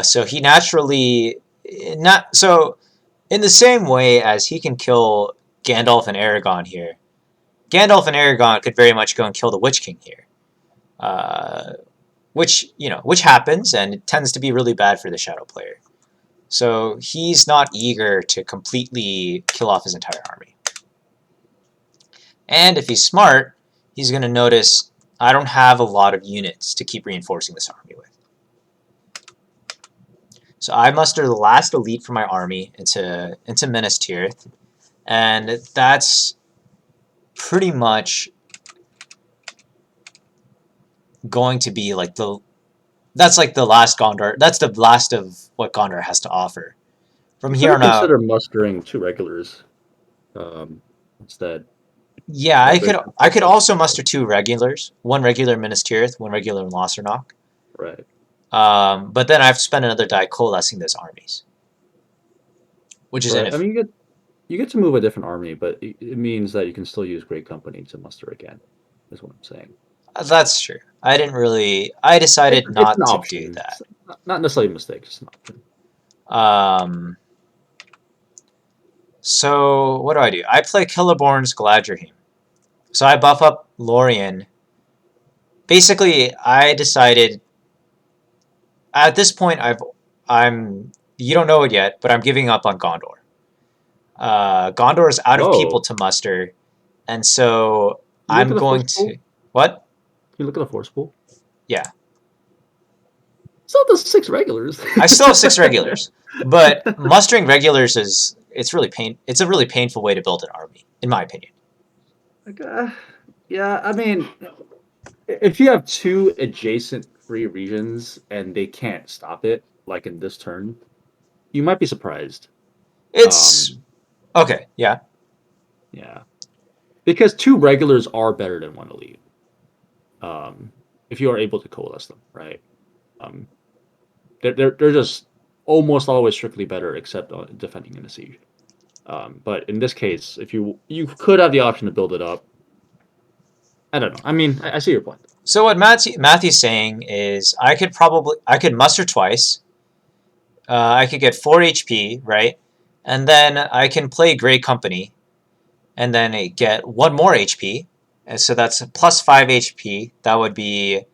So he naturally... So in the same way as he can kill Gandalf and Aragorn here, Gandalf and Aragorn could very much go and kill the Witch King here. Which happens, and it tends to be really bad for the Shadow player. So he's not eager to completely kill off his entire army. And if he's smart, he's going to notice I don't have a lot of units to keep reinforcing this army with. So I muster the last elite from my army into Minas Tirith, and that's pretty much going to be like that's like the last Gondor. That's the last of what Gondor has to offer. From here on out, consider mustering 2 regulars instead. Yeah, I could also muster 2 regulars. 1 regular in Minas Tirith, 1 regular in Lossarnach. Right. But then I have to spend another die coalescing those armies, which is I mean, you get to move a different army, but it means that you can still use Great Company to muster again. Is what I'm saying. That's true. I decided not to do that. It's not necessarily a mistake, just an option. So what do? I play Celeborn's Galadriel. So I buff up Lorien. Basically, I decided at this point I'm you don't know it yet, but I'm giving up on Gondor. Gondor is out of people Whoa. to muster, and so You look I'm at the going force pool? to what? You look at the force pool. Yeah. It's not the 6 regulars. I still have 6 regulars, but mustering regulars it's a really painful way to build an army, in my opinion. Like, yeah, I mean, if you have 2 adjacent free regions and they can't stop it, like in this turn, you might be surprised. It's okay, yeah. Yeah, because 2 regulars are better than 1 elite. If you are able to coalesce them, right? They're just almost always strictly better, except on defending in a siege. But in this case, if you could have the option to build it up. I don't know. I mean, I see your point. So what Matthew's saying is I could muster twice. I could get 4 HP, right? And then I can play Grey Company, and then get 1 more HP. And so that's plus 5 HP. That would be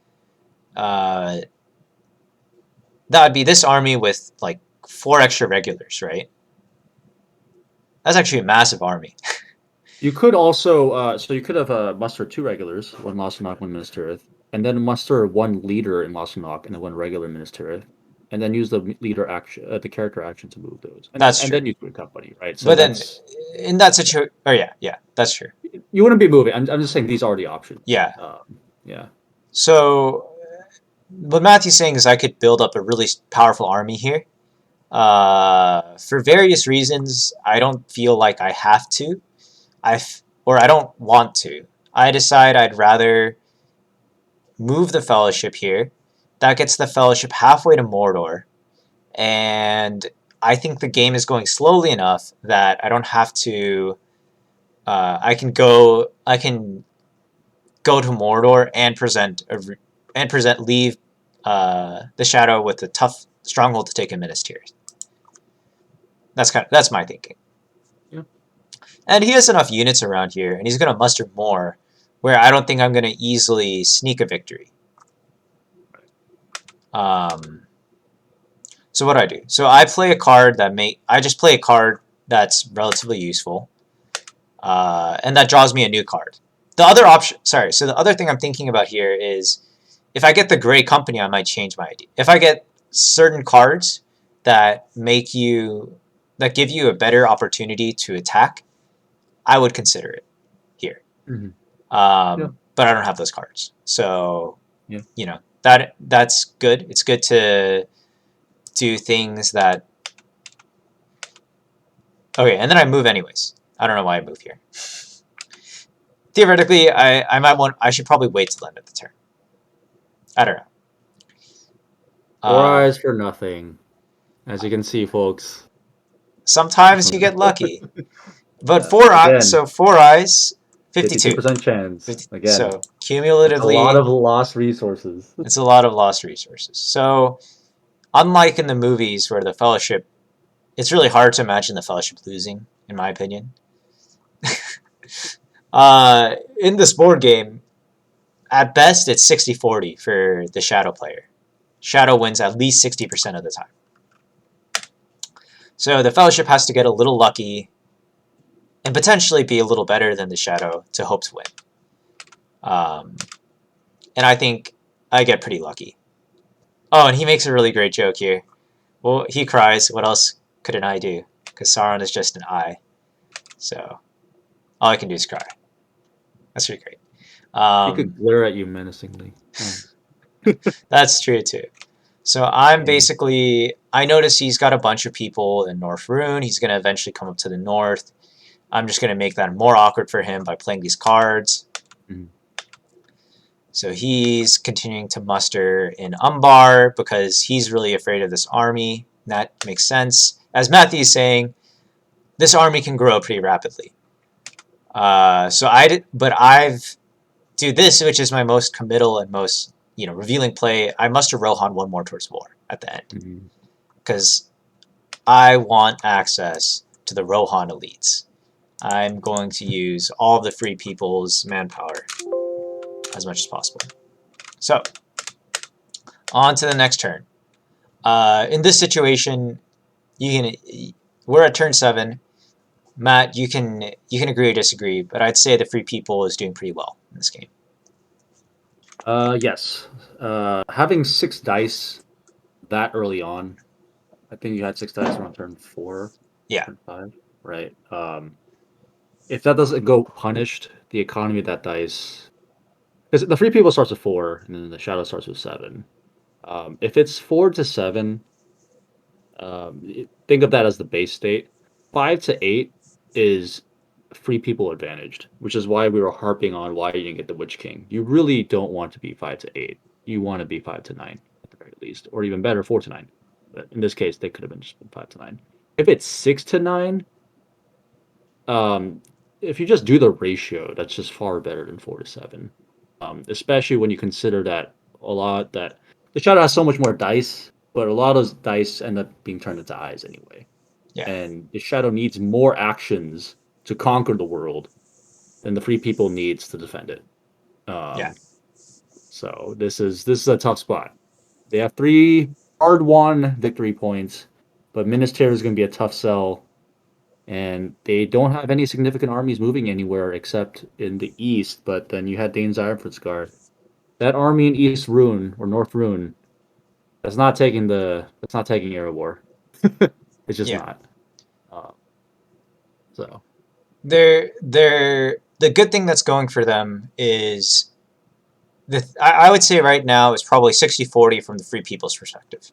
this army with like 4 extra regulars, right? That's actually a massive army. You could also, so you could have muster 2 regulars, 1 Lost-in-Nock, 1 Minas Tirith, and then muster 1 leader in Lost-in-Nock and then 1 regular Minas Tirith, and then use the leader action, the character action to move those. And, That's and true. then use Grey Company, right? So But then in that situation, oh yeah, that's true. you wouldn't be moving. I'm just saying these are the options. Yeah. Yeah. So what Matthew's saying is I could build up a really powerful army here. For various reasons, I don't feel like I have to. Or I don't want to. I decide I'd rather move the Fellowship here. That gets the Fellowship halfway to Mordor. And I think the game is going slowly enough that I don't have to... I can go to Mordor and leave the Shadow with a tough stronghold to take in Minas Tirith. That's my thinking. Yeah. And he has enough units around here, and he's going to muster more, where I don't think I'm going to easily sneak a victory. So what do I do? So I play a card I just play a card that's relatively useful, and that draws me a new card. The other thing I'm thinking about here is if I get the Grey Company, I might change my idea. If I get certain cards that give you a better opportunity to attack, I would consider it here. Mm-hmm. But I don't have those cards. So, that's good. It's good to do things that... Okay, and then I move anyways. I don't know why I move here. Theoretically, I should probably wait till the end of the turn. I don't know. 4 eyes for nothing. As you can see, folks. Sometimes you get lucky. But 4 eyes, so 4 eyes, 52. 52% chance. Again. So cumulatively... a lot of lost resources. It's a lot of lost resources. So unlike in the movies where the Fellowship... It's really hard to imagine the Fellowship losing, in my opinion. In this board game, at best, it's 60-40 for the Shadow player. Shadow wins at least 60% of the time. So the Fellowship has to get a little lucky and potentially be a little better than the Shadow to hope to win. And I think I get pretty lucky. Oh, and he makes a really great joke here. Well, he cries. What else could an eye do? Because Sauron is just an eye. So all I can do is cry. That's pretty great. He could glare at you menacingly. That's true too. So I'm basically... I notice he's got a bunch of people in North Rune. He's going to eventually come up to the north. I'm just going to make that more awkward for him by playing these cards. Mm-hmm. So he's continuing to muster in Umbar because he's really afraid of this army. That makes sense. As Matthew's saying, this army can grow pretty rapidly. I've do this, which is my most committal and most revealing play. I muster Rohan 1 more towards war at the end because I want access to the Rohan elites. I'm going to use all of the free people's manpower as much as possible. So, on to the next turn. In this situation, we're at turn 7. Matt, you can agree or disagree, but I'd say the free people is doing pretty well in this game. Yes. Having 6 dice that early on, I think you had 6 dice around turn 4. Yeah. Turn 5, right? If that doesn't go punished, the economy of that dice, because the free people starts with 4, and then the shadow starts with 7. If it's 4 to 7, think of that as the base state. 5 to 8 is free people advantaged, which is why we were harping on why you didn't get the Witch King. You really don't want to be 5 to 8. You want to be 5 to 9 at the very least, or even better, 4 to 9. But in this case, they could have been just been 5 to 9. If it's 6 to 9, if you just do the ratio, that's just far better than 4 to 7. Especially when you consider that the shadow has so much more dice, but a lot of those dice end up being turned into eyes anyway. Yeah. And the shadow needs more actions to conquer the world than the free people needs to defend it. Yeah. So this is a tough spot. They have 3 hard-won victory points, but Minas Tirith is going to be a tough sell. And they don't have any significant armies moving anywhere except in the east. But then you had Dane's Ironfordsguard. That army in East Rune or North Rune, that's not taking Erebor. It's just Yeah. not. So The good thing that's going for them is I would say right now it's probably 60-40 from the free people's perspective.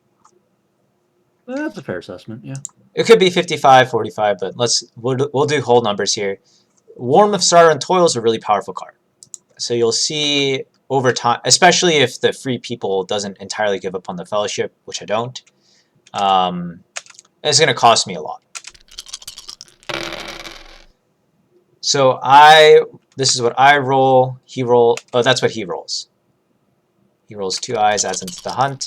that's a fair assessment. Yeah. It could be 55-45, but we'll do whole numbers here. Warm of Sorrow and Toil is a really powerful card. So you'll see over time, especially if the free people doesn't entirely give up on the Fellowship, which I don't, it's going to cost me a lot. So this is what I roll. That's what he rolls. He rolls 2 eyes, adds into the hunt.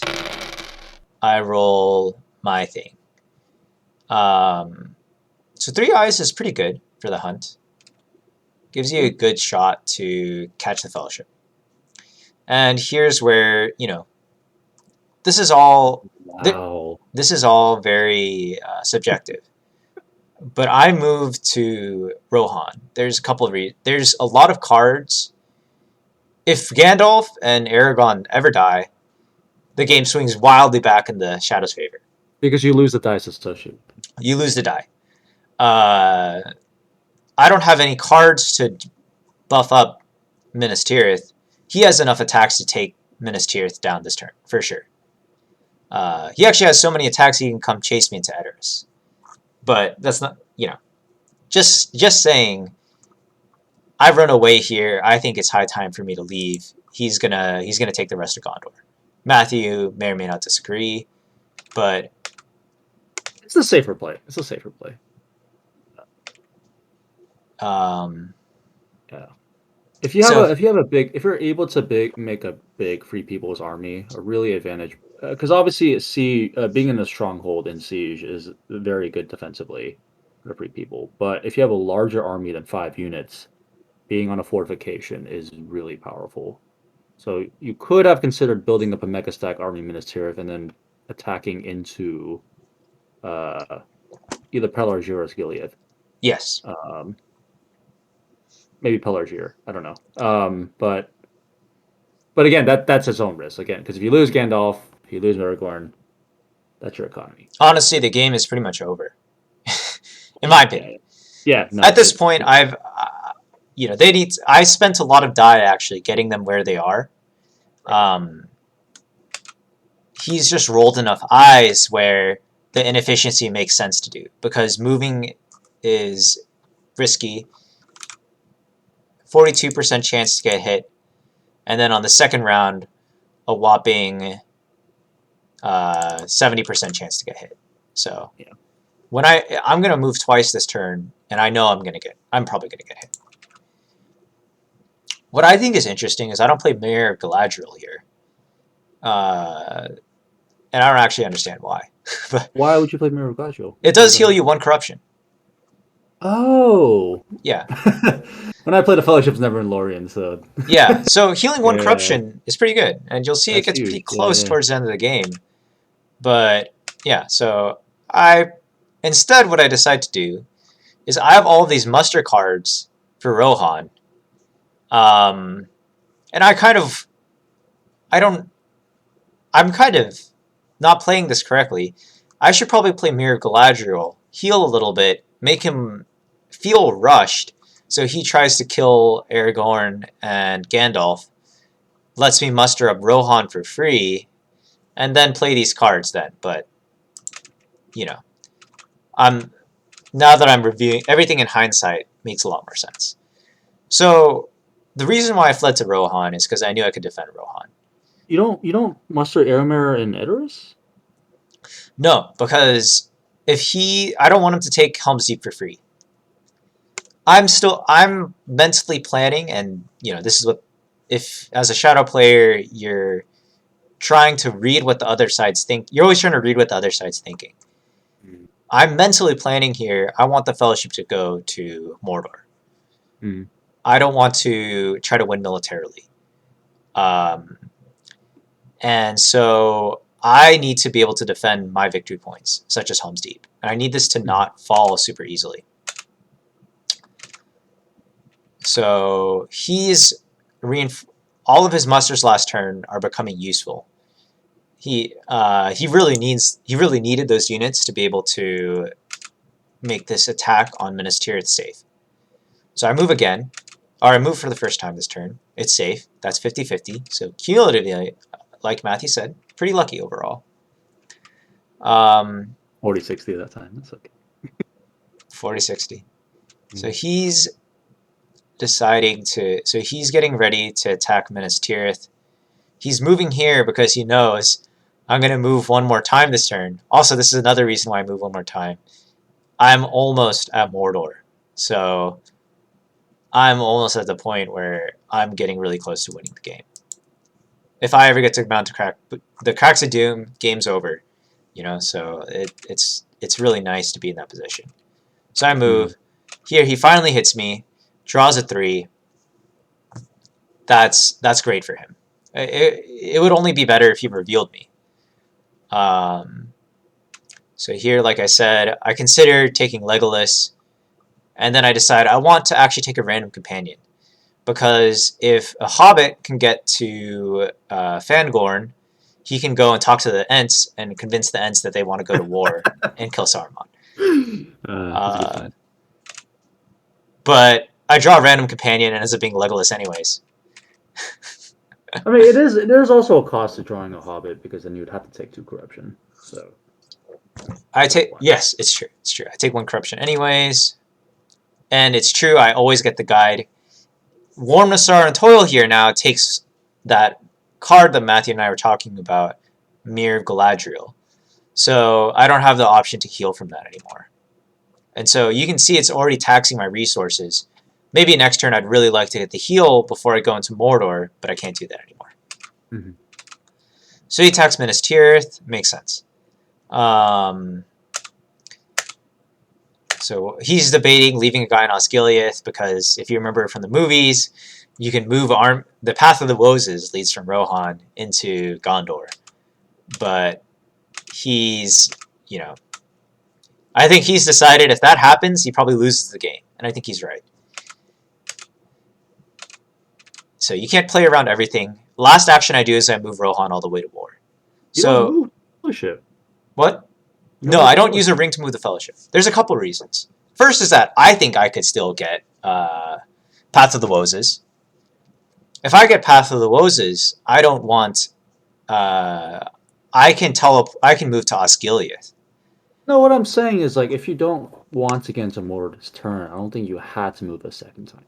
I roll my thing. So 3 eyes is pretty good for the hunt. Gives you a good shot to catch the Fellowship. And here's where, this is all Wow. this is all very subjective. But I moved to Rohan. There's there's a lot of cards. If Gandalf and Aragorn ever die, the game swings wildly back in the Shadow's favor. Because you lose the dice associated. You lose the die. I don't have any cards to buff up Minas Tirith. He has enough attacks to take Minas Tirith down this turn, for sure. He actually has so many attacks he can come chase me into Edoras. But that's not, just saying, I've run away here. I think it's high time for me to leave. He's gonna take the rest of Gondor. Matthew may or may not disagree, but It's a safer play. Yeah. If you're able to make a big free people's army, a really advantage, because obviously being in a stronghold in siege is very good defensively for the free people. But if you have a larger army than 5 units, being on a fortification is really powerful. So you could have considered building up a mega stack army Minas Tirith and then attacking into either Pelargir or Gilead. yes. Maybe Pelargir. I don't know. But again, that's its own risk again, because if you lose Gandalf, if you lose Aragorn, that's your economy. Honestly, the game is pretty much over, in my opinion. Yeah. No, At this point, I spent a lot of die actually getting them where they are. He's just rolled enough eyes where the inefficiency makes sense to do, because moving is risky. 42% chance to get hit, and then on the second round, a whopping 70% chance to get hit. So yeah. when I'm gonna move twice this turn, and I know I'm probably gonna get hit. What I think is interesting is I don't play Mayor of Galadriel here, and I don't actually understand why. But why would you play Mirror of Galadriel? it does heal you 1 corruption. Oh. Yeah. When I play the Fellowship, it's never in Lorien, so Yeah. So healing one Yeah. corruption is pretty good, and you'll see it That's gets huge. pretty Yeah, close yeah. towards the end of the game. But yeah, so instead what I decide to do is I have all of these muster cards for Rohan. And I'm kind of not playing this correctly. I should probably play Mirror of Galadriel, heal a little bit, make him feel rushed, so he tries to kill Aragorn and Gandalf, lets me muster up Rohan for free, and then play these cards then. But, you know, now that I'm reviewing, everything in hindsight makes a lot more sense. So, the reason why I fled to Rohan is because I knew I could defend Rohan. You don't muster Aramir and Edoras? No, because I don't want him to take Helm's Deep for free. I'm mentally planning, and this is what, if as a shadow player you're trying to read what the other side's think, you're always trying to read what the other side's thinking. Mm. I'm mentally planning here. I want the Fellowship to go to Mordor. Mm. I don't want to try to win militarily. And so I need to be able to defend my victory points, such as Helm's Deep. And I need this to not fall super easily. So all of his musters last turn are becoming useful. He really needed those units to be able to make this attack on Minas Tirith safe. So I move again, or I move for the first time this turn. It's safe. That's 50-50. So cumulatively, like Matthew said, pretty lucky overall. 40-60 at that time. That's okay. 40-60. So he's he's getting ready to attack Minas Tirith. He's moving here because he knows I'm going to move one more time this turn. Also, this is another reason why I move one more time. I'm almost at Mordor. So I'm almost at the point where I'm getting really close to winning the game. If I ever get to Mount the Cracks of Doom, game's over. So it's really nice to be in that position. So I move. Here he finally hits me, draws a 3. That's great for him. It would only be better if he revealed me. So here, like I said, I consider taking Legolas, and then I decide I want to actually take a random companion. Because if a hobbit can get to Fangorn, he can go and talk to the Ents and convince the Ents that they want to go to war and kill Saruman. That's a good point. But I draw a random companion and ends up being Legolas anyways. I mean, there's also a cost to drawing a hobbit, because then you'd have to take 2 corruption. So Yes, it's true. It's true. I take 1 corruption anyways. And it's true, I always get the guide. Warm Nassar and Toil here now takes that card that Matthew and I were talking about, Mirror of Galadriel. So I don't have the option to heal from that anymore. And so you can see it's already taxing my resources. Maybe next turn I'd really like to get the heal before I go into Mordor, but I can't do that anymore. Mm-hmm. So he attacks Minas Tirith. Makes sense. So he's debating leaving a guy in Osgiliath because if you remember from the movies, you can move the Path of the Woses leads from Rohan into Gondor. But he's, I think he's decided if that happens, he probably loses the game. And I think he's right. So you can't play around everything. Last action I do is I move Rohan all the way to war. You don't move Fellowship. What? No, I don't use a ring to move the Fellowship. There's a couple reasons. First is that I think I could still get Path of the Woses. If I get Path of the Woses, I don't want... I can move to Osgiliath. No, what I'm saying is, like, if you don't want to get into Mordor this turn, I don't think you had to move a second time.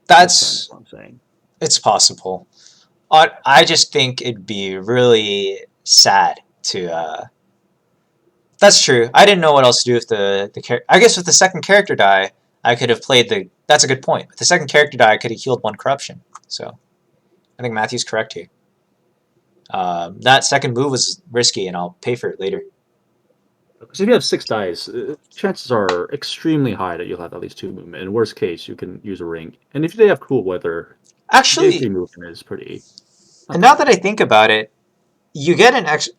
That's what I'm saying. It's possible. I just think it'd be really sad to... That's true. I didn't know what else to do with the I guess with the second character die, I could have played the... That's a good point. With the second character die, I could have healed 1 corruption. So, I think Matthew's correct here. That second move was risky, and I'll pay for it later. Because if you have 6 dice, chances are extremely high that you'll have at least 2 movement. In worst case, you can use a ring. And if they have cool weather, Actually, 3 movement is pretty. and now that I think about it, you get an extra.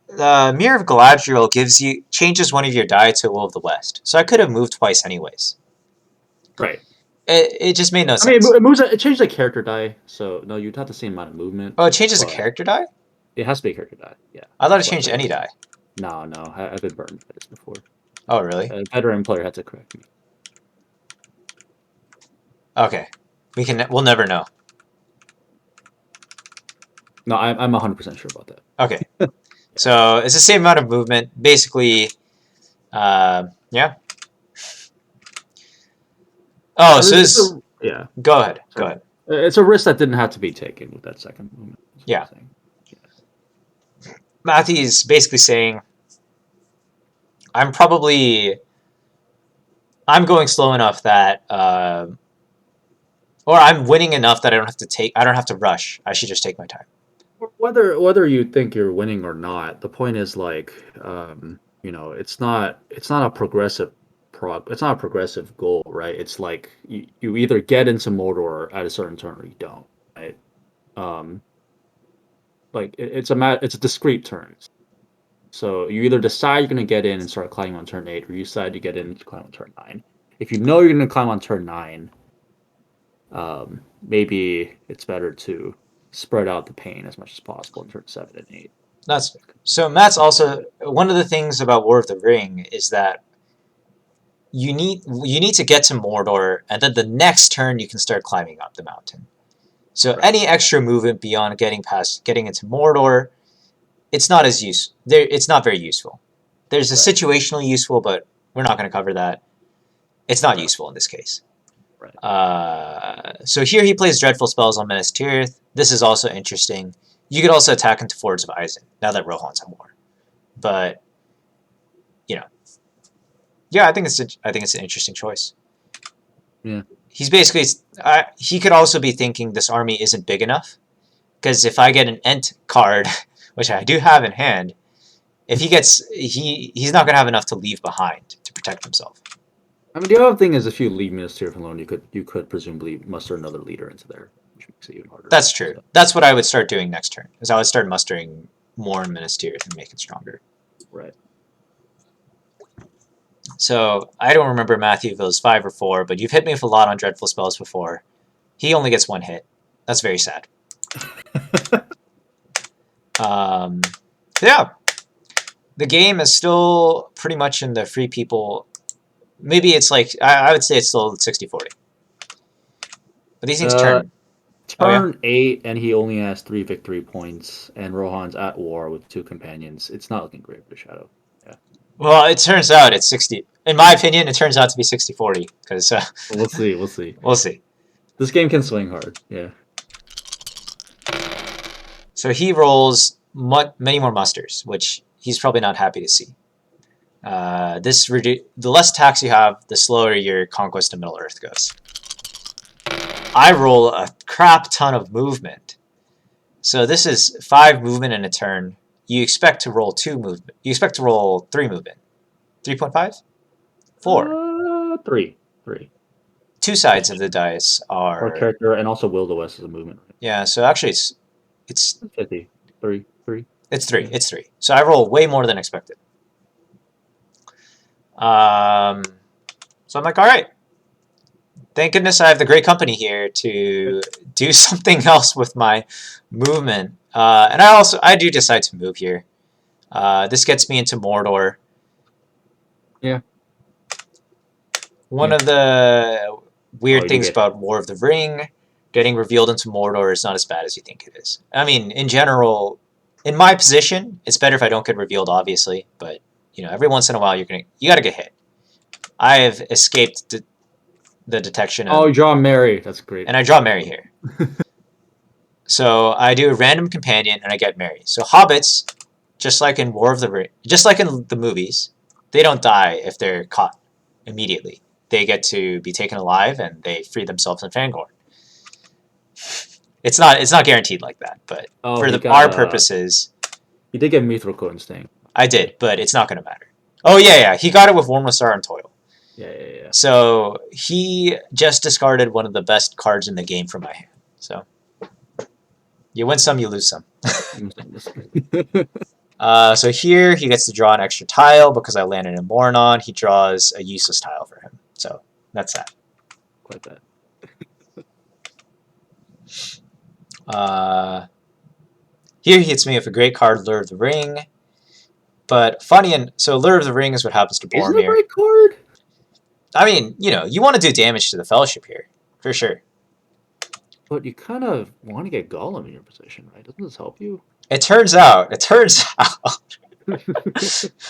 Mirror of Galadriel changes one of your die to Will of the West, so I could have moved twice anyways. Right. It just made no I mean, sense. it changes the character die, so no, you'd have the same amount of movement. Oh, it changes a but character die? It has to be a character die, yeah. I thought it That's why changed I any realized. die. No, I've been burned by this before. Oh, really? A veteran player had to correct me. Okay. We'll never know. No, I'm 100% sure about that. Okay. So it's the same amount of movement. Basically, yeah. Oh, so this. Yeah. Go ahead. Go ahead. It's a risk that didn't have to be taken with that second movement. Yeah. Matthew's basically saying, I'm going slow enough that, or I'm winning enough that I don't have to rush. I should just take my time. Whether you think you're winning or not, the point is like, it's not a progressive goal, right? It's like you either get into Mordor at a certain turn or you don't, right? Like it's a discrete turn. So you either decide you're going to get in and start climbing on turn 8, or you decide to get in and climb on turn 9. If you know you're going to climb on turn 9, maybe it's better to spread out the pain as much as possible in turn 7 and 8. So Matt's also, one of the things about War of the Ring is that you need to get to Mordor, and then the next turn you can start climbing up the mountain. So Right. any extra movement beyond getting into Mordor, it's not very useful. There's a situationally useful, but we're not going to cover that. It's not useful in this case. Right. So here he plays Dreadful Spells on Minas Tirith. This is also interesting. You could also attack into Fords of Isen, now that Rohan's at war. But, yeah, I think it's an interesting choice. Yeah. He's basically, he could also be thinking this army isn't big enough, because if I get an Ent card, which I do have in hand, if he gets, he's not going to have enough to leave behind to protect himself. I mean, the other thing is, if you leave Minas Tirith alone, you could presumably muster another leader into there, which makes it even harder. That's true. So, That's what I would start doing next turn, is I would start mustering more in Minas Tirith and make it stronger. right. So I don't remember Matthew if it was 5 or 4, but you've hit me with a lot on Dreadful Spells before. He only gets 1 hit. That's very sad. Yeah. The game is still pretty much in the free people. Maybe it's like, I would say it's still 60-40. But these things turn. Turn 8, and he only has 3 victory points, and Rohan's at war with 2 companions. It's not looking great for the Shadow. Yeah. Well, it turns out it's 60. In my opinion, it turns out to be 60-40. Because We'll see. We'll see. We'll see. This game can swing hard. Yeah. So he rolls many more musters, which he's probably not happy to see. The less tax you have, the slower your conquest of Middle Earth goes. I roll a crap ton of movement. So this is 5 movement in a turn. You expect to roll 2 movement. You expect to roll 3 movement. 3.5? 4. 3. 2 sides of the dice are... Our character, and also Will the West is a movement. Yeah, so actually it's 50. 3. It's 3. It's 3. So I roll way more than expected. So I'm like, all right. Thank goodness I have the great company here to do something else with my movement. And I do decide to move here. This gets me into Mordor. Yeah. One of the weird things about War of the Ring, getting revealed into Mordor is not as bad as you think it is. I mean, in general, in my position, it's better if I don't get revealed, obviously. But every once in a while, you gotta get hit. I have escaped the detection. You draw Mary. That's great. And I draw Mary here. So I do a random companion, and I get Mary. So hobbits, just like in War of the Ring, just like in the movies, they don't die if they're caught immediately. They get to be taken alive, and they free themselves in Fangorn. It's not guaranteed like that, but for our purposes, you did get Mithril Coat's thing. I did, but it's not going to matter. Oh yeah. He got it with Warm Star and Toil. Yeah. So he just discarded one of the best cards in the game from my hand. So you win some, you lose some. So here he gets to draw an extra tile because I landed in Mornon. He draws a useless tile for him. So that's that. Quite that. Here he hits me with a great card, Lure of the Ring. But so Lure of the Ring is what happens to Isn't a Boromir. great card? I mean, you want to do damage to the Fellowship here, for sure. But you kind of want to get Gollum in your position, right? Doesn't this help you? It turns out.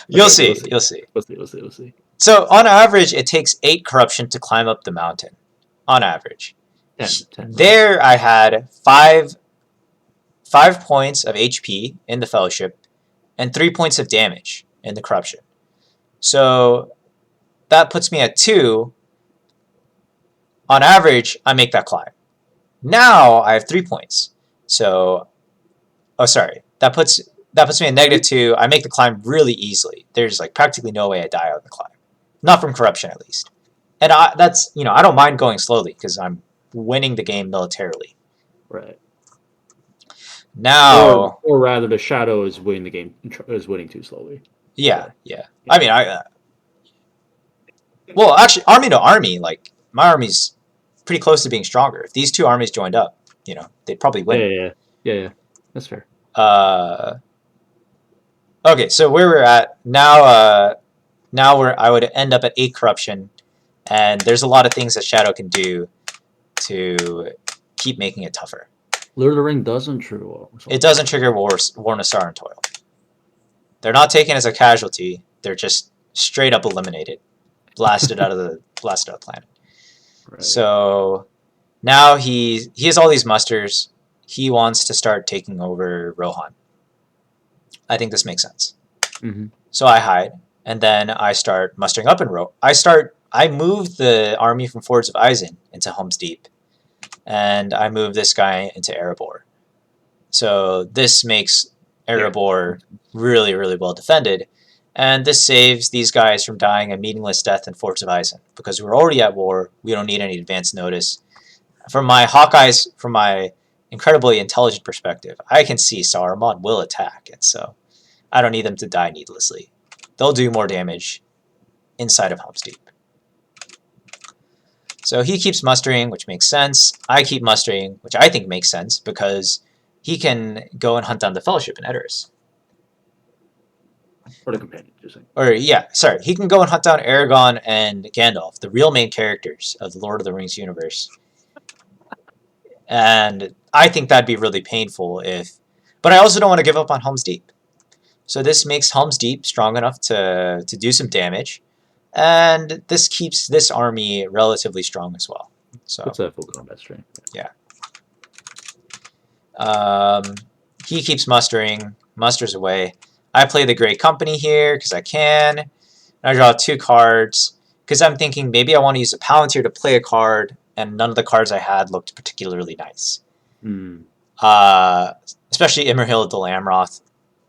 You'll see. We'll see. So on average, it takes 8 corruption to climb up the mountain. On average. 10. There I had 5 points of HP in the Fellowship and 3 points of damage in the corruption. So that puts me at 2. On average, I make that climb. Now I have 3 points. So, that puts me at -2. I make the climb really easily. There's like practically no way I die on the climb, not from corruption at least. And I don't mind going slowly because I'm winning the game militarily. Right. Now, or rather, the Shadow is winning the game. Is winning too slowly. Yeah. I mean, well, actually, army to army, like my army's pretty close to being stronger. If these two armies joined up, they'd probably win. Yeah. That's fair. Okay, so where we're at now, I would end up at 8 corruption, and there's a lot of things that Shadow can do to keep making it tougher. Lure of the Ring doesn't trigger War. It doesn't trigger War Nassar and Toil. They're not taken as a casualty. They're just straight up eliminated, blasted out of the planet. Right. So now he has all these musters. He wants to start taking over Rohan. I think this makes sense. Mm-hmm. So I hide, and then I start mustering up in Rohan. I moved the army from Fords of Eisen into Helm's Deep, and I moved this guy into Erebor. So this makes Erebor really, really well defended, and this saves these guys from dying a meaningless death in Forts of Eisen, because we're already at war. We don't need any advance notice. From my incredibly intelligent perspective, I can see Saruman will attack, and so I don't need them to die needlessly. They'll do more damage inside of Helm's Deep. So he keeps mustering, which makes sense. I keep mustering, which I think makes sense, because he can go and hunt down the Fellowship in Edoras. Or the companion, just saying. He can go and hunt down Aragorn and Gandalf, the real main characters of the Lord of the Rings universe. And I think that'd be really painful but I also don't want to give up on Helm's Deep. So this makes Helm's Deep strong enough to do some damage, and this keeps this army relatively strong as well. So it's a full combat strength. Yeah. He keeps musters away. I play the Great Company here because I can. And I draw 2 cards because I'm thinking maybe I want to use a Palantir to play a card, and none of the cards I had looked particularly nice. Especially Imrahil Dol Amroth.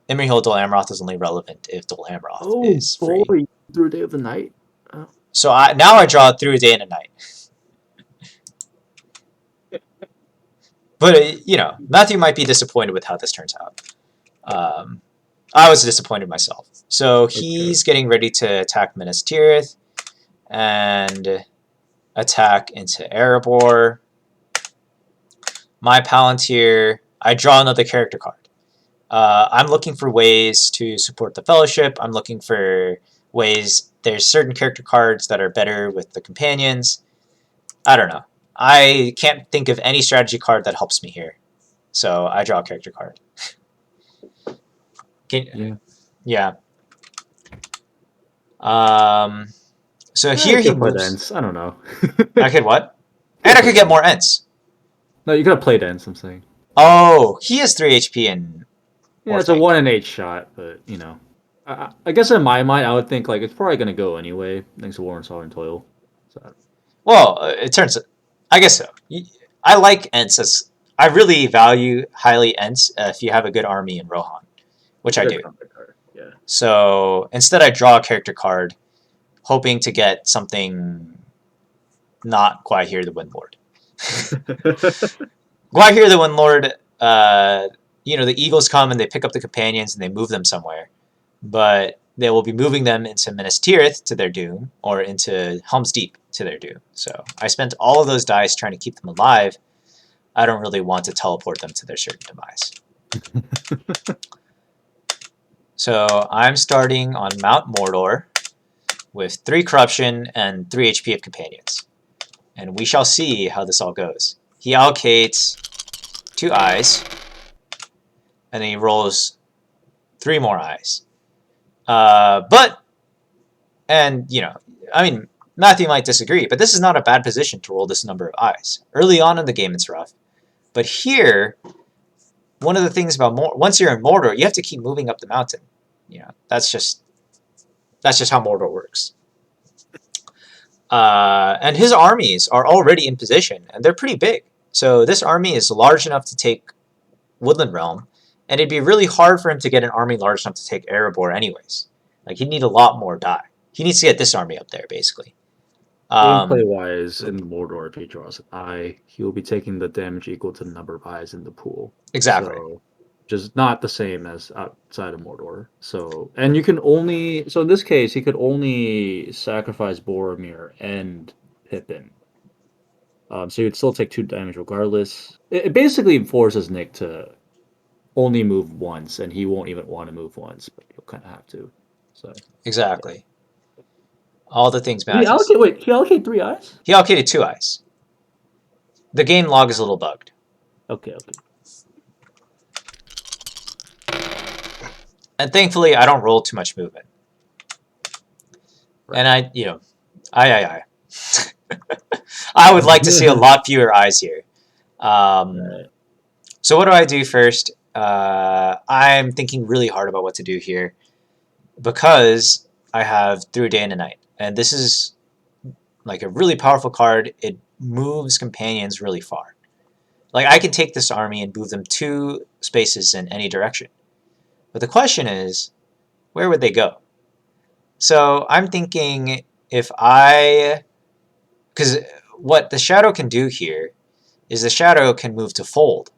Imrahil Dol Amroth is only relevant if Dol Amroth is free. Through a Day of the Night. Oh. So now I draw through a day and a night. But, Matthew might be disappointed with how this turns out. I was disappointed myself. So he's getting ready to attack Minas Tirith and attack into Erebor. My Palantir, I draw another character card. I'm looking for ways to support the Fellowship. I'm looking for ways. There's certain character cards that are better with the companions. I don't know. I can't think of any strategy card that helps me here. So I draw a character card. Yeah. So here he moves. Ents. I don't know. I could what? And I could get more Ents. No, you gotta play Ents, I'm saying. Oh, he has 3 HP and... Yeah, it's a 1 in 8 shot, but, I guess in my mind, I would think, it's probably gonna go anyway, thanks to War Nassar and Toil. So. Well, it turns... I guess so. I like Ents I really value highly Ents if you have a good army in Rohan, which I do. So instead I draw a character card, hoping to get something not Guahir the Windlord. Guahir the Windlord, the eagles come and they pick up the companions and they move them somewhere. But they will be moving them into Minas Tirith to their doom, or into Helm's Deep to their doom. So I spent all of those dice trying to keep them alive. I don't really want to teleport them to their certain demise. So I'm starting on Mount Mordor with 3 corruption and 3 HP of companions. And we shall see how this all goes. He allocates 2 eyes, and then he rolls 3 more eyes. Matthew might disagree, but this is not a bad position to roll this number of eyes. Early on in the game, it's rough. But here, one of the things about once you're in Mordor, you have to keep moving up the mountain. That's just how Mordor works. And his armies are already in position, and they're pretty big. So this army is large enough to take Woodland Realm, and it'd be really hard for him to get an army large enough to take Erebor anyways. Like, he'd need a lot more die. He needs to get this army up there, basically. Gameplay-wise, in Mordor, if he draws an eye, he will be taking the damage equal to the number of eyes in the pool. Exactly. So, just not the same as outside of Mordor. So, and you can only... So in this case, he could only sacrifice Boromir and Pippin. So you'd still take 2 damage regardless. It basically forces Nick to only move once, and he won't even want to move once, but you'll kind of have to. So Exactly. All the things Did he allocate 3 eyes? He allocated 2 eyes. The game log is a little bugged. Okay. And thankfully, I don't roll too much movement. Right. And I I would like to see a lot fewer eyes here. Right. So what do I do first? I'm thinking really hard about what to do here, because I have Through a Day and a Night. And this is like a really powerful card. It moves companions really far. Like, I can take this army and move them 2 spaces in any direction. But the question is, where would they go? So I'm thinking because what the Shadow can do here is the Shadow can move to Fold.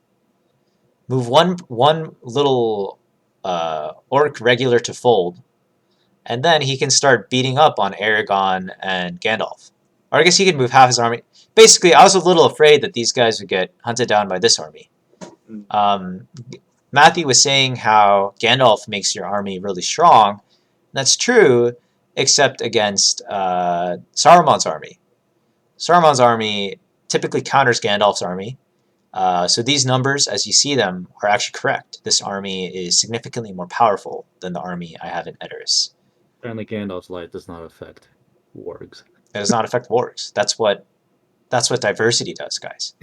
Move one little orc regular to Fold, and then he can start beating up on Aragorn and Gandalf. Or I guess he could move half his army. Basically, I was a little afraid that these guys would get hunted down by this army. Matthew was saying how Gandalf makes your army really strong. That's true, except against Saruman's army. Saruman's army typically counters Gandalf's army. So these numbers, as you see them, are actually correct. This army is significantly more powerful than the army I have in Edoras. Apparently Gandalf's light does not affect wargs. It does not affect wargs. That's what diversity does, guys.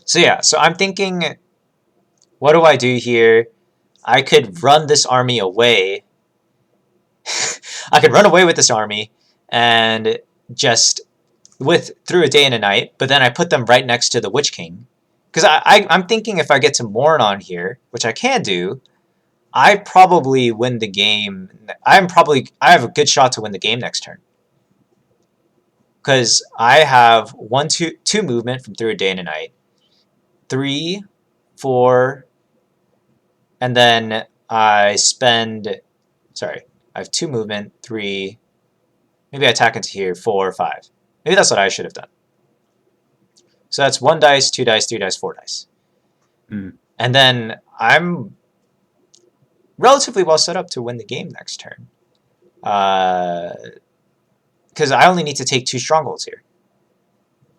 So I'm thinking, what do I do here? I could run this army away. I could run away with this army and just Through a Day and a Night, but then I put them right next to the Witch King. Because I'm thinking if I get to Morn on here, which I can do, I probably win the game. I have a good shot to win the game next turn. Because I have 2 movement from Through a Day and a Night, 3, 4, and then I have 2 movement, 3, maybe I attack into here, 4 or 5. Maybe that's what I should have done. So that's 1 dice, 2 dice, 3 dice, 4 dice. And then I'm relatively well set up to win the game next turn. Because I only need to take 2 strongholds here.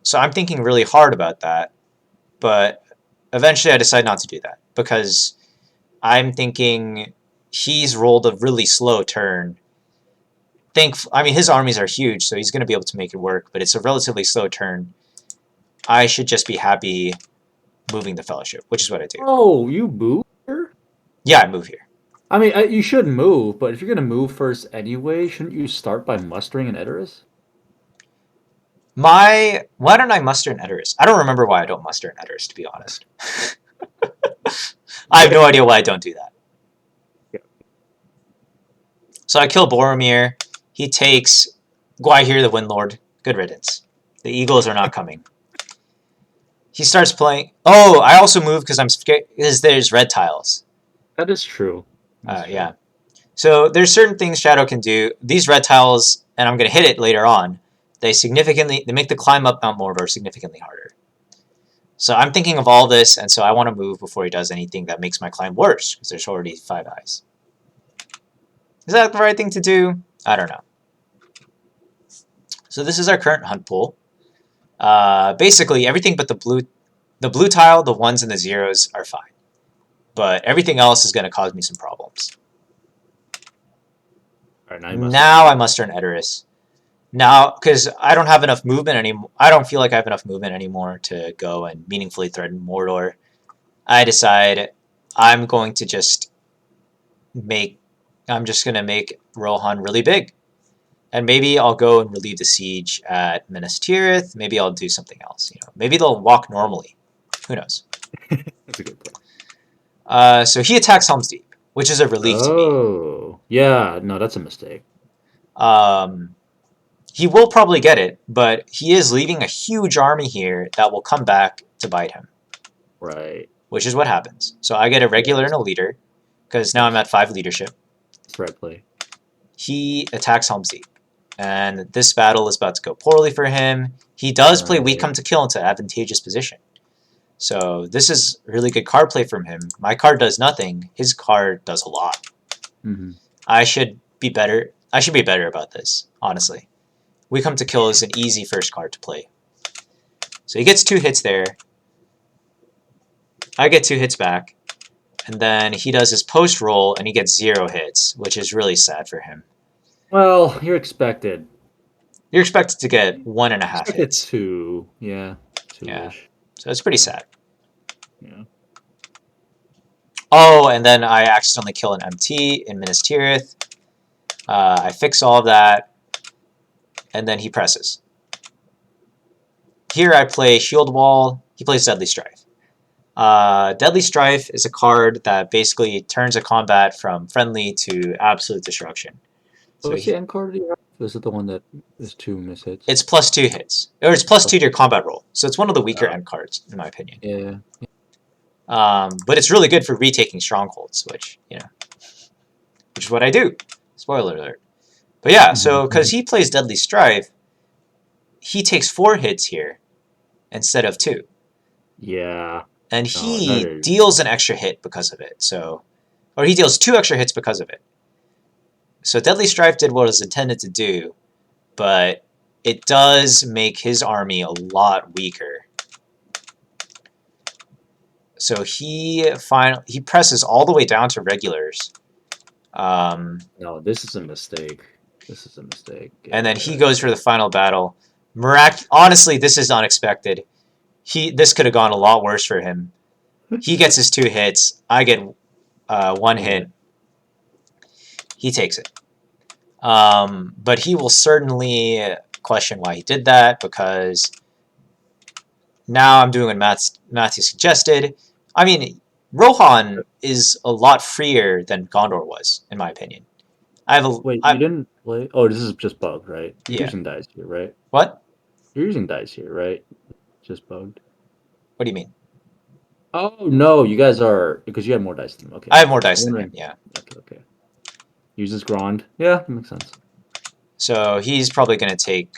So I'm thinking really hard about that. But eventually I decide not to do that. Because I'm thinking he's rolled a really slow turn. His armies are huge, so he's going to be able to make it work, but it's a relatively slow turn. I should just be happy moving the Fellowship, which is what I do. Oh, you move here? Yeah, I move here. I mean, you should move, but if you're going to move first anyway, shouldn't you start by mustering an Edoras? Why don't I muster an Edoras? I don't remember why I don't muster an Edoras, to be honest. I have no idea why I don't do that. Yeah. So I kill Boromir. He takes Gwaihir the Windlord. Good riddance. The Eagles are not coming. He starts playing. Oh, I also move because I'm scared. Because there's red tiles. That is true. That's true. Yeah. So there's certain things Shadow can do. These red tiles, and I'm going to hit it later on. They make the climb up Mount Mordor significantly harder. So I'm thinking of all this, and so I want to move before he does anything that makes my climb worse, because there's already 5 eyes. Is that the right thing to do? I don't know. So this is our current hunt pool. Basically, everything but the blue tile, the 1s and the 0s are fine. But everything else is going to cause me some problems. All right, Now I must turn Edoras. Now, because I don't have enough movement anymore. I don't feel like I have enough movement anymore to go and meaningfully threaten Mordor. I decide I'm going to just make Rohan really big. And maybe I'll go and relieve the siege at Minas Tirith. Maybe I'll do something else. Maybe they'll walk normally. Who knows? That's a good point. So he attacks Helm's Deep, which is a relief to me. Oh, yeah. No, that's a mistake. He will probably get it, but he is leaving a huge army here that will come back to bite him. Right. Which is what happens. So I get a regular and a leader, because now I'm at 5 leadership. Threat play. He attacks Helm's Deep. And this battle is about to go poorly for him. He does play We Come to Kill into advantageous position. So this is really good card play from him. My card does nothing. His card does a lot. Mm-hmm. I should be better. I should be better about this, honestly. We Come to Kill is an easy first card to play. So he gets 2 hits there. I get 2 hits back. And then he does his post roll and he gets 0 hits, which is really sad for him. Well, you're expected. You're expected to get 1.5 hits. 2. Yeah. 2-ish. Yeah. So it's pretty sad. Yeah. Oh, and then I accidentally kill an MT in Minas Tirith. I fix all of that. And then he presses. Here I play Shield Wall. He plays Deadly Strife. Deadly Strife is a card that basically turns a combat from friendly to absolute destruction. So what's the end card do you have? Is it the one that is 2 miss hits? It's +2 hits. Or it's +2 to your combat roll. So it's one of the weaker end cards, in my opinion. Yeah. But it's really good for retaking strongholds, which is what I do. Spoiler alert. But yeah, so because he plays Deadly Strife, he takes 4 hits here instead of 2. Yeah. And he deals an extra hit because of it. Or he deals 2 extra hits because of it. So Deadly Strife did what it was intended to do, but it does make his army a lot weaker. So he presses all the way down to regulars. No, this is a mistake. This is a mistake. And then he goes for the final battle. Honestly, this is unexpected. This could have gone a lot worse for him. He gets his 2 hits. I get 1 hit. He takes it. But he will certainly question why he did that, because now I'm doing what Matthew suggested. I mean, Rohan is a lot freer than Gondor was, in my opinion. Wait, you didn't play? Oh, this is just bugged, right? You're Yeah. using dice here, right? What? You're using dice here, right? Just bugged. What do you mean? Oh no, you guys are, because you have more dice than him. Okay. I have more dice than him, yeah. Okay. Uses Grond. Yeah, that makes sense. So he's probably going to take...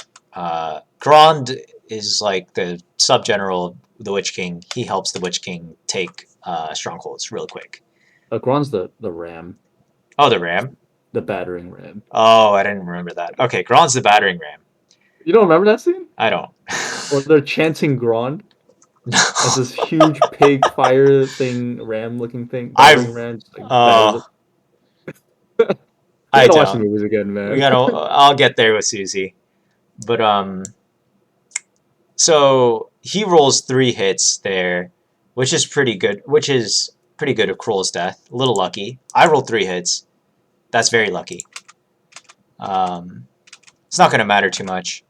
Grond is like the sub-general of the Witch King. He helps the Witch King take strongholds real quick. Grond's the ram. Oh, the ram? The battering ram. Oh, I didn't remember that. Okay, Grond's the battering ram. You don't remember that scene? I don't. Or they're chanting Grond? No. As this huge pig fire thing, ram-looking thing. Ram, I gotta watch the don't. movies again, man. I'll get there with Susie. But so he rolls 3 hits there, which is pretty good. Which is pretty good of Kroll's death. A little lucky. I rolled 3 hits. That's very lucky. It's not going to matter too much.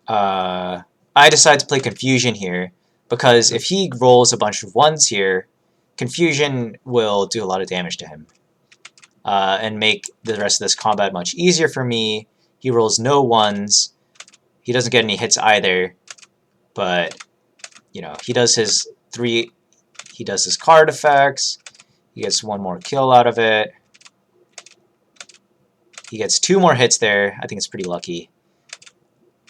I decide to play Confusion here. because if he rolls a bunch of 1s here, Confusion will do a lot of damage to him and make the rest of this combat much easier for me. He rolls no 1s. He doesn't get any hits either, but you know, he does his card effects. He gets 1 more kill out of it. He gets 2 more hits there. I think it's pretty lucky.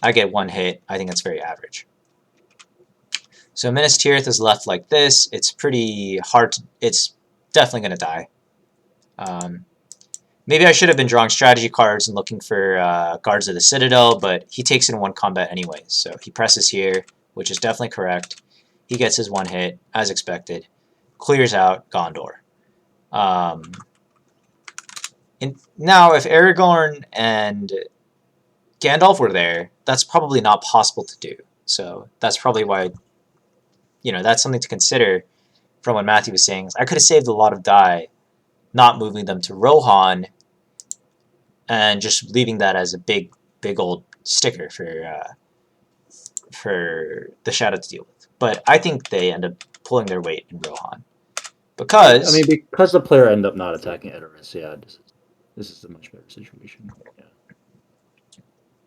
I get 1 hit. I think that's very average. So Minas Tirith is left like this. It's pretty hard to, it's definitely going to die. Maybe I should have been drawing strategy cards and looking for Guards of the Citadel, but he takes it in 1 combat anyways. So he presses here, which is definitely correct. He gets his 1 hit, as expected. Clears out Gondor. Now, if Aragorn and Gandalf were there, that's probably not possible to do. So that's probably why, you know, that's something to consider from what Matthew was saying. I could have saved a lot of die not moving them to Rohan and just leaving that as a big old sticker for the Shadow to deal with. But I think they end up pulling their weight in Rohan. Because... I mean, because the player ended up not attacking Edoras, yeah, this is a much better situation.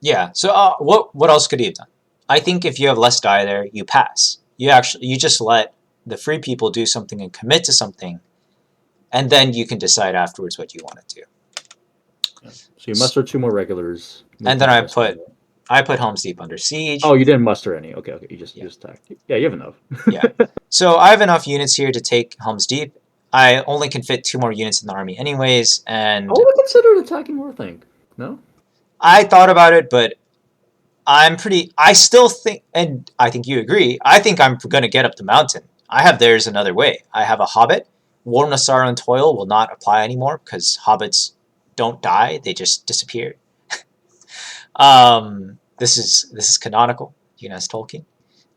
Yeah, so what else could he have done? I think if you have less die there, you pass. You just let the free people do something and commit to something, and then you can decide afterwards what you want to do. Yeah. So you muster 2 more regulars. And then I put Helm's Deep under siege. Oh, you didn't muster any. Okay, you just attacked. Yeah, you have enough. Yeah. So I have enough units here to take Helm's Deep. I only can fit 2 more units in the army anyways, and... I would have considered attacking Orthanc. No? I thought about it, but I still think, and I think you agree, I think I'm going to get up the mountain. I have There's Another Way. I have a Hobbit. Warm of Sorrow and Toil will not apply anymore because Hobbits don't die, they just disappear. This is canonical, you know, as Tolkien.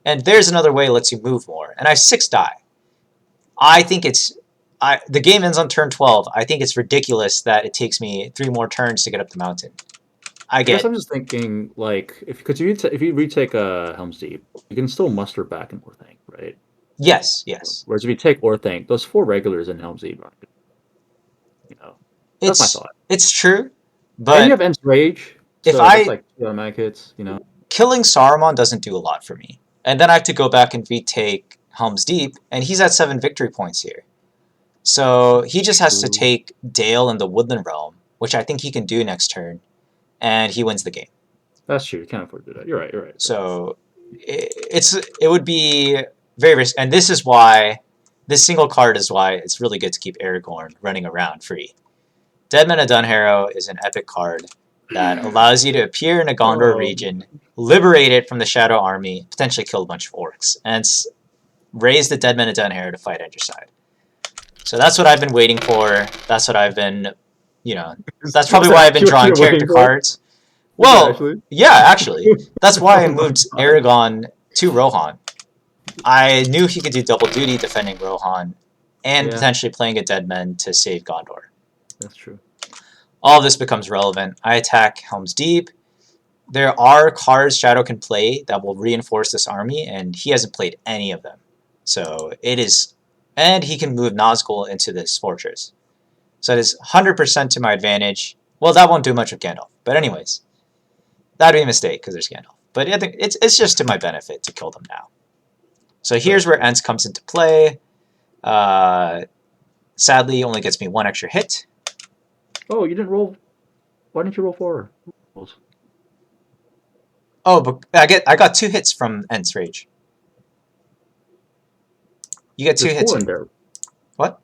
And There's Another Way lets you move more. And I have 6 die. I think the game ends on turn 12. I think it's ridiculous that it takes me 3 more turns to get up the mountain. I guess I'm just thinking, like, if you retake Helm's Deep, you can still muster back in Orthanc, right? Yes. Whereas if you take Orthanc, those 4 regulars in Helm's Deep, you know, that's my thought. It's true, but and you have Ents Rage. If so that's like 2 automatic hits, you know, killing Saruman doesn't do a lot for me, and then I have to go back and retake Helm's Deep, and he's at 7 victory points here. So he just has to take Dale and the Woodland Realm, which I think he can do next turn, and he wins the game. That's true. You can't afford to do that. You're right. So it would be very risky, and this is why this single card is why it's really good to keep Aragorn running around free. Deadman of Dunharrow is an epic card that allows you to appear in a Gondor region, liberate it from the Shadow Army, potentially kill a bunch of orcs, and raise the Deadman of Dunharrow to fight at your side. So that's what I've been waiting for. That's what I've been, you know, that's probably why I've been drawing character cards. Well, yeah, actually. That's why I moved Aragorn to Rohan. I knew he could do double duty defending Rohan and potentially playing a Deadman to save Gondor. That's true. All of this becomes relevant. I attack Helm's Deep. There are cards Shadow can play that will reinforce this army, and he hasn't played any of them. So it is... And he can move Nazgul into this fortress. So it is 100% to my advantage. Well, that won't do much with Gandalf. But anyways, that'd be a mistake because there's Gandalf. But I think it's just to my benefit to kill them now. So here's where Ents comes into play. Sadly, only gets me 1 extra hit. Oh, you didn't roll. Why didn't you roll 4 rolls? Oh, but I got 2 hits from Ents Rage. You get 2 hits. There. What?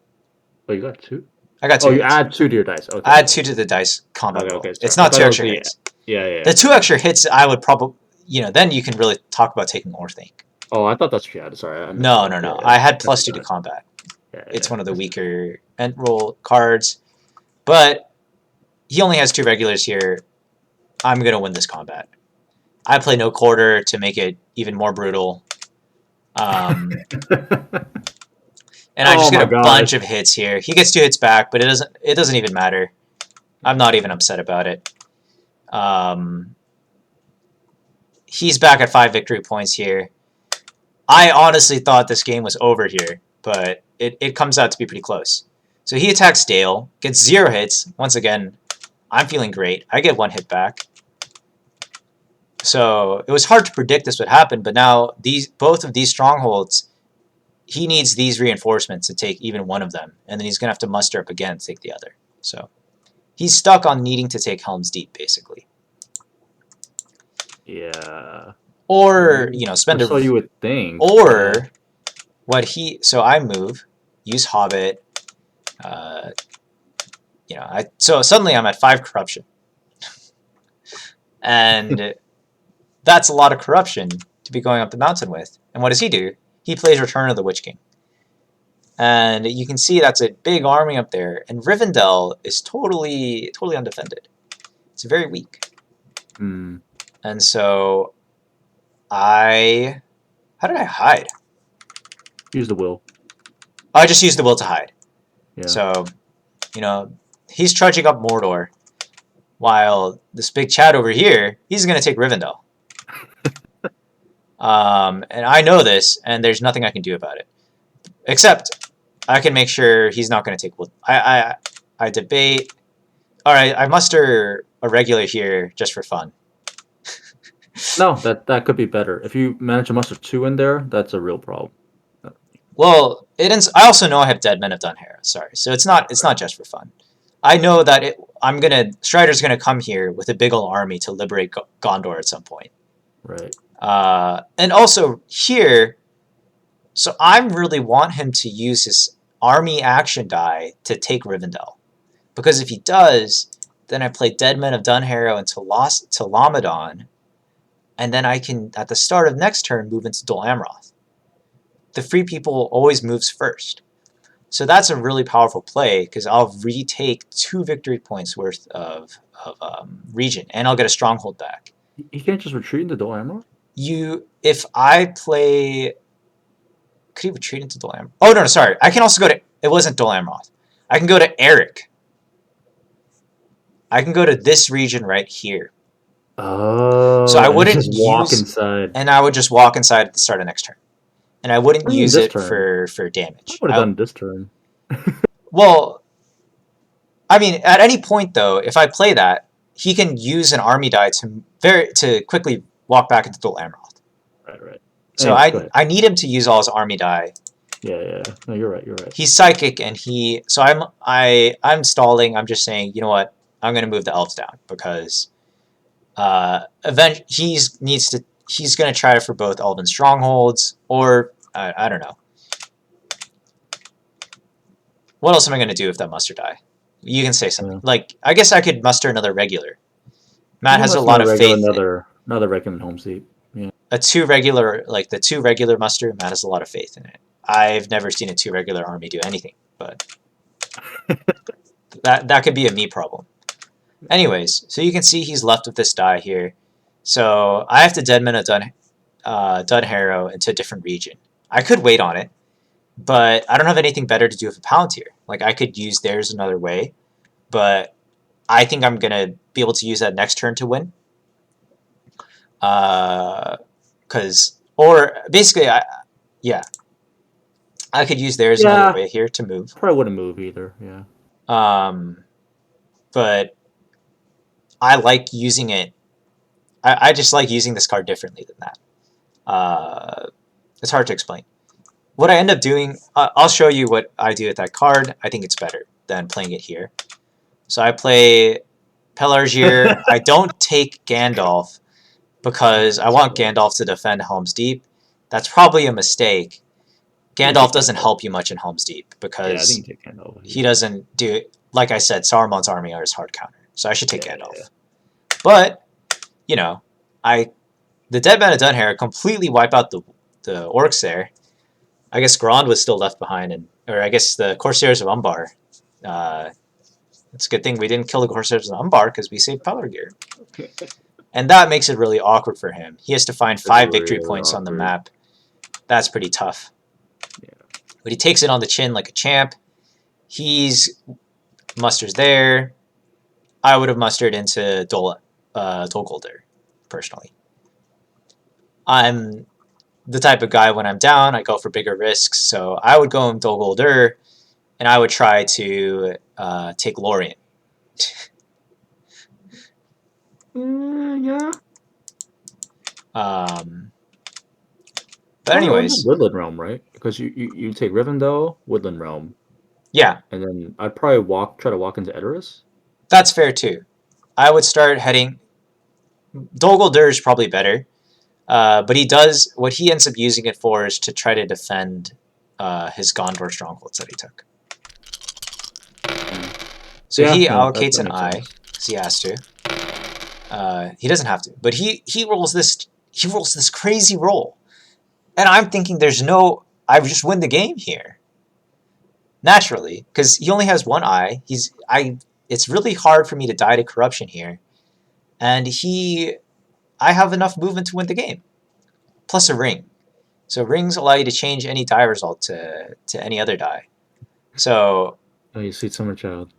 Oh, you got 2? I got 2 hits. you add 2 to your dice. Okay. I add 2 to the dice combo. Okay, it's not 2 extra hits. Yeah. The 2 extra hits, I would probably... You know, then you can really talk about taking Orthanc. Oh, I thought that's what you had. Sorry. No. I had +2 to combat. It's one of the weaker end roll cards. But he only has 2 regulars here. I'm going to win this combat. I play no quarter to make it even more brutal. And I just get a bunch of hits here. He gets 2 hits back, but it doesn't even matter. I'm not even upset about it. He's back at 5 victory points here. I honestly thought this game was over here, but it comes out to be pretty close. So he attacks Dale, gets 0 hits. Once again, I'm feeling great. I get 1 hit back. So it was hard to predict this would happen, but now both of these strongholds, he needs these reinforcements to take even one of them, and then he's going to have to muster up again to take the other. So he's stuck on needing to take Helm's Deep, basically. Yeah. Or, spend So you would think. Or so I move, use Hobbit. So suddenly I'm at 5 corruption, and that's a lot of corruption to be going up the mountain with. And what does he do? He plays Return of the Witch King, and you can see that's a big army up there. And Rivendell is totally undefended. It's very weak, and so how did I hide? Use the will. I just used the will to hide. Yeah. So, he's trudging up Mordor, while this big Chad over here, he's going to take Rivendell. And I know this, and there's nothing I can do about it. Except, I can make sure he's not going to take... I debate... Alright, I muster a regular here just for fun. No, that could be better. If you manage to muster 2 in there, that's a real problem. Well, I also know I have Dead Men of Dunharrow. Sorry, so it's not just for fun. I know that Strider's gonna come here with a big ol' army to liberate Gondor at some point. Right. And also here, so I really want him to use his army action die to take Rivendell, because if he does, then I play Dead Men of Dunharrow into Lamadon, and then I can at the start of next turn move into Dol Amroth. The Free People always moves first. So that's a really powerful play, because I'll retake 2 victory points worth of region, and I'll get a stronghold back. You can't just retreat into Dol Amroth? If I play... Could he retreat into Dol Amroth? Oh, no, sorry. I can also go to... It wasn't Dol Amroth. I can go to Eric. I can go to this region right here. Oh, so I wouldn't just walk inside. And I would just walk inside at the start of next turn. And I wouldn't use it for damage. I would have done this turn. Well, I mean, at any point, though, if I play that, he can use an army die to quickly walk back into Dol Amroth. Right. So I need him to use all his army die. Yeah. No, you're right. He's psychic, and so I'm stalling. I'm just saying, you know what? I'm going to move the elves down, because he's going to try for both Elven Strongholds, or I don't know. What else am I going to do with that muster die? You can say something. Yeah. I guess I could muster another regular. Matt has a lot of faith. Another regular Helm's Deep. Yeah. The 2 regular muster, Matt has a lot of faith in it. I've never seen a 2 regular army do anything, but that could be a me problem. Anyways, so you can see he's left with this die here. So I have to Dead Men of Dunharrow into a different region. I could wait on it, but I don't have anything better to do with a Palantir. I could use theirs another way, but I think I'm going to be able to use that next turn to win. I could use theirs another way here to move. Probably wouldn't move either, yeah. But I like using it. I just like using this card differently than that. It's hard to explain. What I end up doing, I'll show you what I do with that card. I think it's better than playing it here. So I play Pelargir. I don't take Gandalf because I want Gandalf to defend Helm's Deep. That's probably a mistake. Gandalf doesn't help you much in Helm's Deep because he doesn't do... Like I said, Saruman's army are his hard counter. So I should take Gandalf. Yeah. But, the Dead Men of Dunharrow completely wipe out the orcs there. I guess Grond was still left behind, or I guess the Corsairs of Umbar. It's a good thing we didn't kill the Corsairs of Umbar because we saved Pelargir. And that makes it really awkward for him. He has to find 5 victory points on the map. That's pretty tough. Yeah. But he takes it on the chin like a champ. He's musters there. I would have mustered into Dol Guldur, personally. I'm the type of guy when I'm down, I go for bigger risks. So I would go in Dol Guldur, and I would try to take Lorien. Yeah. But Oh, no, anyways, Woodland Realm, right? Because you take Rivendell, Woodland Realm, yeah, and then I'd probably try to walk into Edoras. that's fair too. I would start heading. Dol Guldur is probably better, but what he ends up using it for is to try to defend his Gondor strongholds that he took. So Yeah, he no, allocates that an makes eye sense. because he has to. He doesn't have to, but he rolls this crazy roll, and I'm thinking I just win the game here naturally because he only has one eye. It's really hard for me to die to corruption here, and I have enough movement to win the game, plus a ring. So rings allow you to change any die result to any other die. So Oh, you sweet summer child.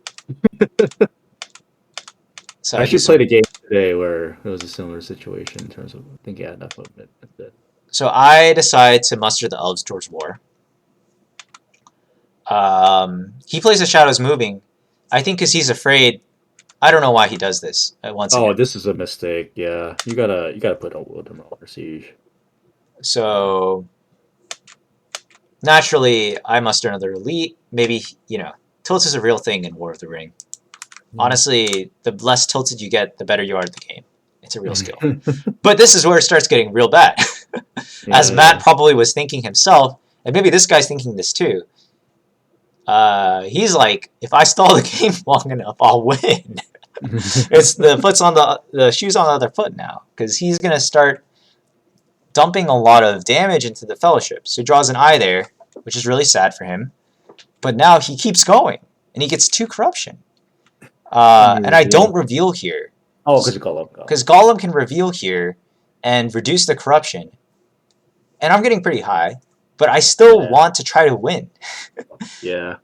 I actually he's played a game today where it was a similar situation in terms of I think he had enough movement. That's it. So I decide to muster the elves towards war. He plays the shadows moving. I think because he's afraid. I don't know why he does this. Once Oh, again, this is a mistake. Yeah, you gotta put a Woodland Realm under siege. so naturally I muster another elite. Maybe tilt is a real thing in War of the Ring. Honestly, the less tilted you get, the better you are at the game. It's a real skill. But this is where it starts getting real bad. As Matt probably was thinking himself, and maybe this guy's thinking this too. He's like, if I stall the game long enough, I'll win. It's the shoes on the other foot now, because he's gonna start dumping a lot of damage into the Fellowship. So he draws an eye there, which is really sad for him. But now he keeps going, and he gets 2 corruption. And I don't reveal here. Oh, because Gollum. Because Gollum can reveal here and reduce the corruption. And I'm getting pretty high, but I still want to try to win. Yeah.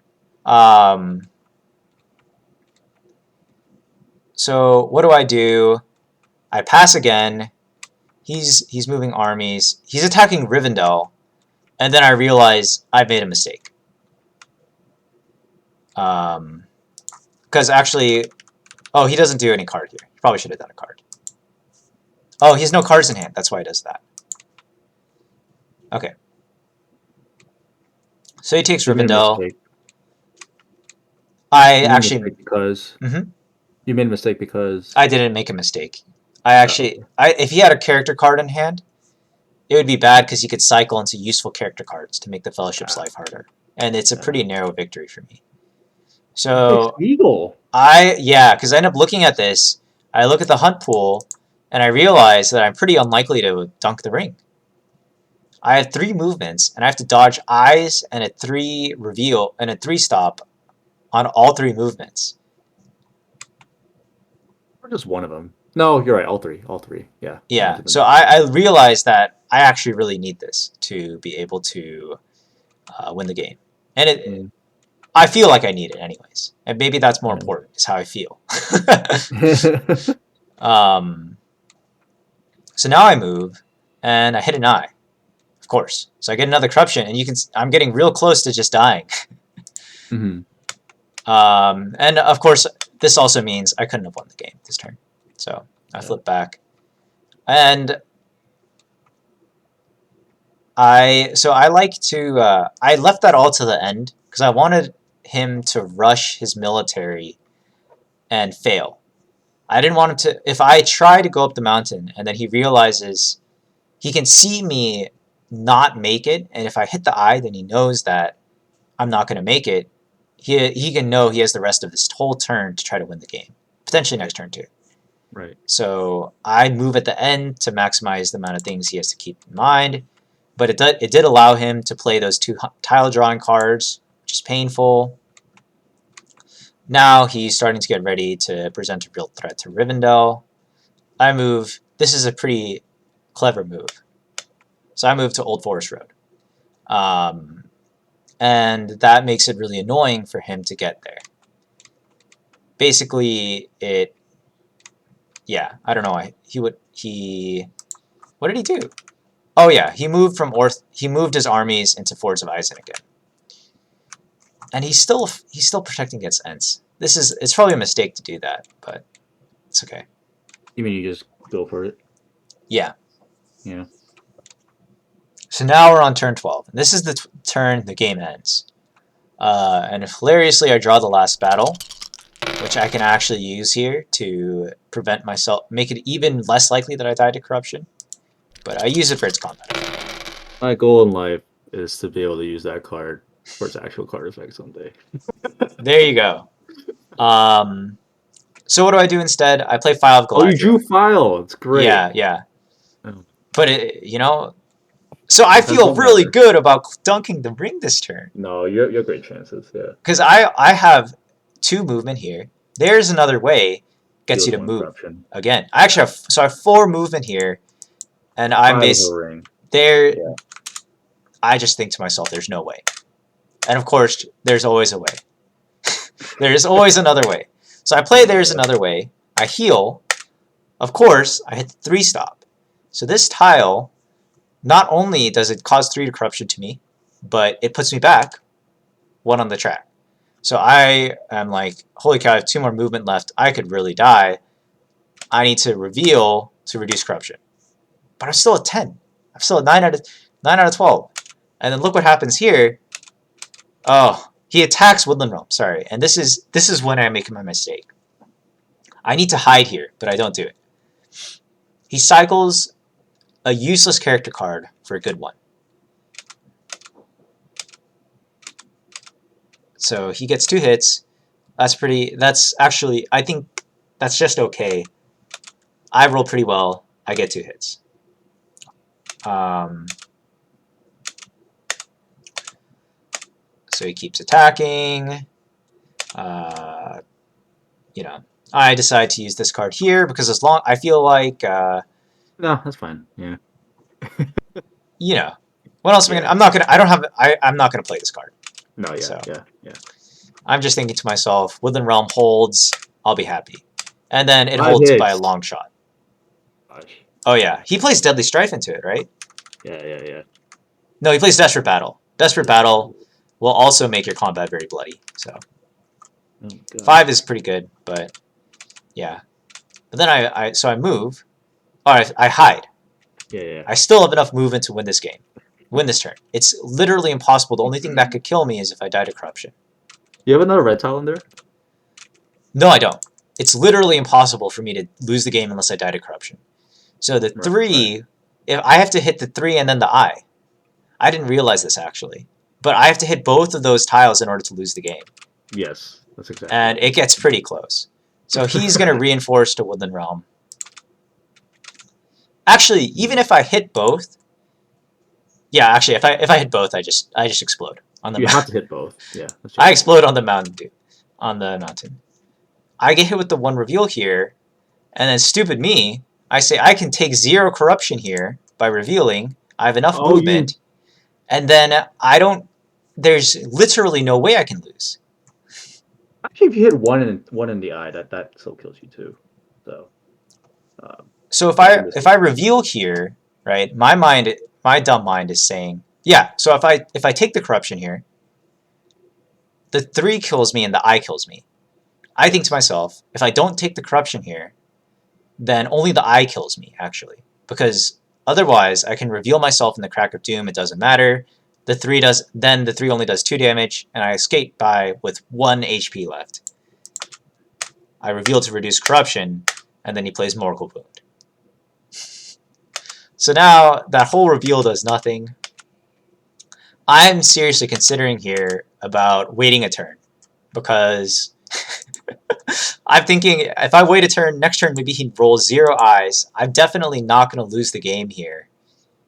So what do? I pass again. He's moving armies. He's attacking Rivendell, and then I realize I've made a mistake. Because actually, oh, he doesn't do any card here. He probably should have done a card. Oh, he has no cards in hand. That's why he does that. Okay. So he takes Rivendell. You made a mistake because I didn't make a mistake. If he had a character card in hand, it would be bad because he could cycle into useful character cards to make the Fellowship's life harder, and it's a pretty narrow victory for me. So Eagle. Because I end up looking at this. I look at the hunt pool, and I realize that I'm pretty unlikely to dunk the ring. I have 3 movements, and I have to dodge eyes and a 3 reveal and a 3 stop on all 3 movements. Or just one of them. No, you're right. All three. Yeah. Yeah. So I realized that I actually really need this to be able to win the game, and I feel like I need it anyways. And maybe that's more important. Is how I feel. So now I move, and I hit an eye, of course. So I get another corruption, and I'm getting real close to just dying. And of course, this also means I couldn't have won the game this turn. So I flip back, and I left that all to the end because I wanted him to rush his military and fail. I didn't want him to. If I try to go up the mountain and then he realizes he can see me not make it, and if I hit the eye, then he knows that I'm not going to make it. He can know he has the rest of this whole turn to try to win the game, potentially next turn too. Right. So I move at the end to maximize the amount of things he has to keep in mind, but it did allow him to play those 2 tile drawing cards, which is painful. Now he's starting to get ready to present a real threat to Rivendell. I move. This is a pretty clever move. So I move to Old Forest Road. And that makes it really annoying for him to get there. Basically, I don't know. What did he do? Oh yeah, he moved from he moved his armies into Fords of Isen again. And he's still protecting against Ents. It's probably a mistake to do that, but it's okay. You mean you just go for it? Yeah. Yeah. So now we're on turn 12. And this is the turn the game ends. And if hilariously I draw the last battle, which I can actually use here to prevent myself, make it even less likely that I die to corruption. But I use it for its combat. My goal in life is to be able to use that card for its actual card effect someday. There you go. So what do I do instead? I play File of Oh, you Galadriel. drew File. It's great. Yeah. Oh. But so I feel really good about dunking the ring this turn. No, you have great chances. Yeah. Because I have 2 movement here. There's another way. Gets you to move corruption. again. I actually have 4 movement here, and I'm basically there. Yeah. I just think to myself, there's no way. And of course, there's always a way. There's always another way. So I play there's another way. I heal. Of course, I hit the 3 stop. So this tile, not only does it cause 3 to corruption to me, but it puts me back 1 on the track. So I am like, holy cow, I have 2 more movement left. I could really die. I need to reveal to reduce corruption. But I'm still at 10. I'm still at 9 out of 12. And then look what happens here. Oh, he attacks Woodland Realm. Sorry. And this is when I make my mistake. I need to hide here, but I don't do it. He cycles a useless character card for a good one. So he gets 2 hits. That's actually, I think that's just okay. I roll pretty well. I get 2 hits. So he keeps attacking. I decide to use this card here because I feel like No, that's fine. Yeah. What else am I gonna? I'm not gonna play this card. No, yeah, So. yeah. I'm just thinking to myself, Woodland Realm holds, I'll be happy. And then it 5 holds hits. by a long shot. Gosh. Oh yeah, he plays Deadly Strife into it, right? Yeah. No, he plays Desperate Battle. Desperate Battle will also make your combat very bloody. So Oh, God. 5 is pretty good, but yeah. But then I move. I hide. Yeah. I still have enough movement to win this game. Win this turn. It's literally impossible. The only thing that could kill me is if I die to corruption. You have another red tile in there? No, I don't. It's literally impossible for me to lose the game unless I die to corruption. So the 3, if I have to hit the 3 and then the I. I didn't realize this actually. But I have to hit both of those tiles in order to lose the game. Yes, that's exactly. And it gets pretty close. So he's going to reinforce to Woodland Realm. Actually, even if I hit both... Yeah, actually, if I hit both, I just explode. You have to hit both. Yeah. I explode on the mountain. I get hit with the 1 reveal here, and then stupid me, I say I can take 0 corruption here by revealing. I have enough movement, and then I don't. There's literally no way I can lose. Actually, if you hit one in the eye, that still kills you too. So. So if I reveal here, right? My dumb mind is saying, yeah. So if I take the corruption here, the 3 kills me and the I kills me. I think to myself, if I don't take the corruption here, then only the I kills me, actually. Because otherwise, I can reveal myself in the Crack of Doom, it doesn't matter. The 3 only does 2 damage, and I escape with 1 HP left. I reveal to reduce corruption, and then he plays Morgul Wound. So now, that whole reveal does nothing. I'm seriously considering here about waiting a turn. Because I'm thinking, if I wait a turn, next turn maybe he rolls 0 eyes. I'm definitely not going to lose the game here.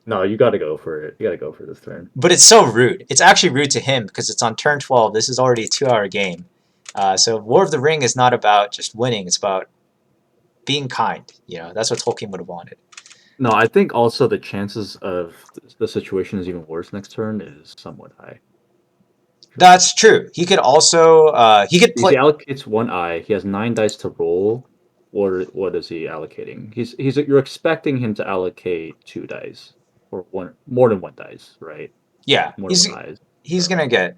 No, you got to go for it. You got to go for this turn. But it's so rude. It's actually rude to him because it's on turn 12. This is already a 2-hour game. So War of the Ring is not about just winning. It's about being kind. That's what Tolkien would have wanted. No, I think also the chances of the situation is even worse next turn is somewhat high. That's true. He could also he could play. He allocates 1 eye. He has 9 dice to roll. What is he allocating? You're expecting him to allocate 2 dice. or one more than one dice, right? Yeah, More than one eyes. he's gonna get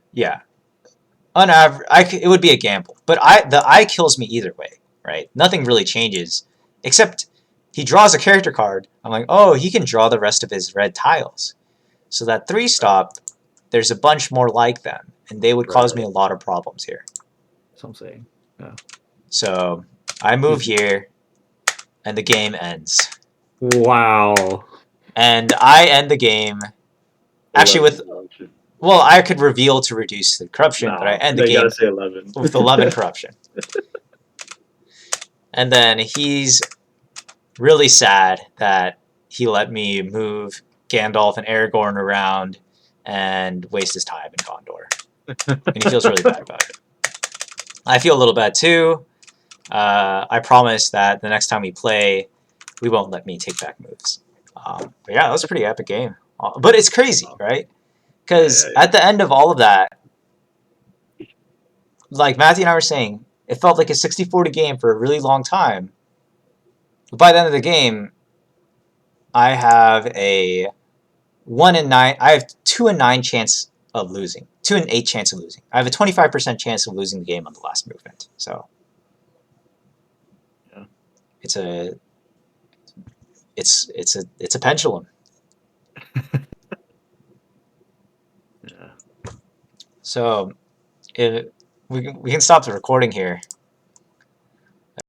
on average. It would be a gamble, but the eye kills me either way, right? Nothing really changes except he draws a character card. I'm like, oh, he can draw the rest of his red tiles. So that 3-stop, there's a bunch more like them, and they would cause me a lot of problems here. So I'm saying, So I move here, and the game ends. wow. And I end the game. Actually, with well, I could reveal to reduce the corruption, but I end the you game gotta say 11. with 11 corruption. And then he's really sad that he let me move Gandalf and Aragorn around and waste his time in Gondor. And he feels really bad about it. I feel a little bad too. I promise that the next time we play, we won't let me take back moves. But yeah, that was a pretty epic game. But it's crazy, right? Because at the end of all of that, like Matthew and I were saying, it felt like a 60-40 game for a really long time. But by the end of the game, I have a 1 in 9. I have 2 in 9 chance of losing. 2 in 8 chance of losing. I have a 25% chance of losing the game on the last movement. So Yeah. it's a pendulum. Yeah. So we can stop the recording here.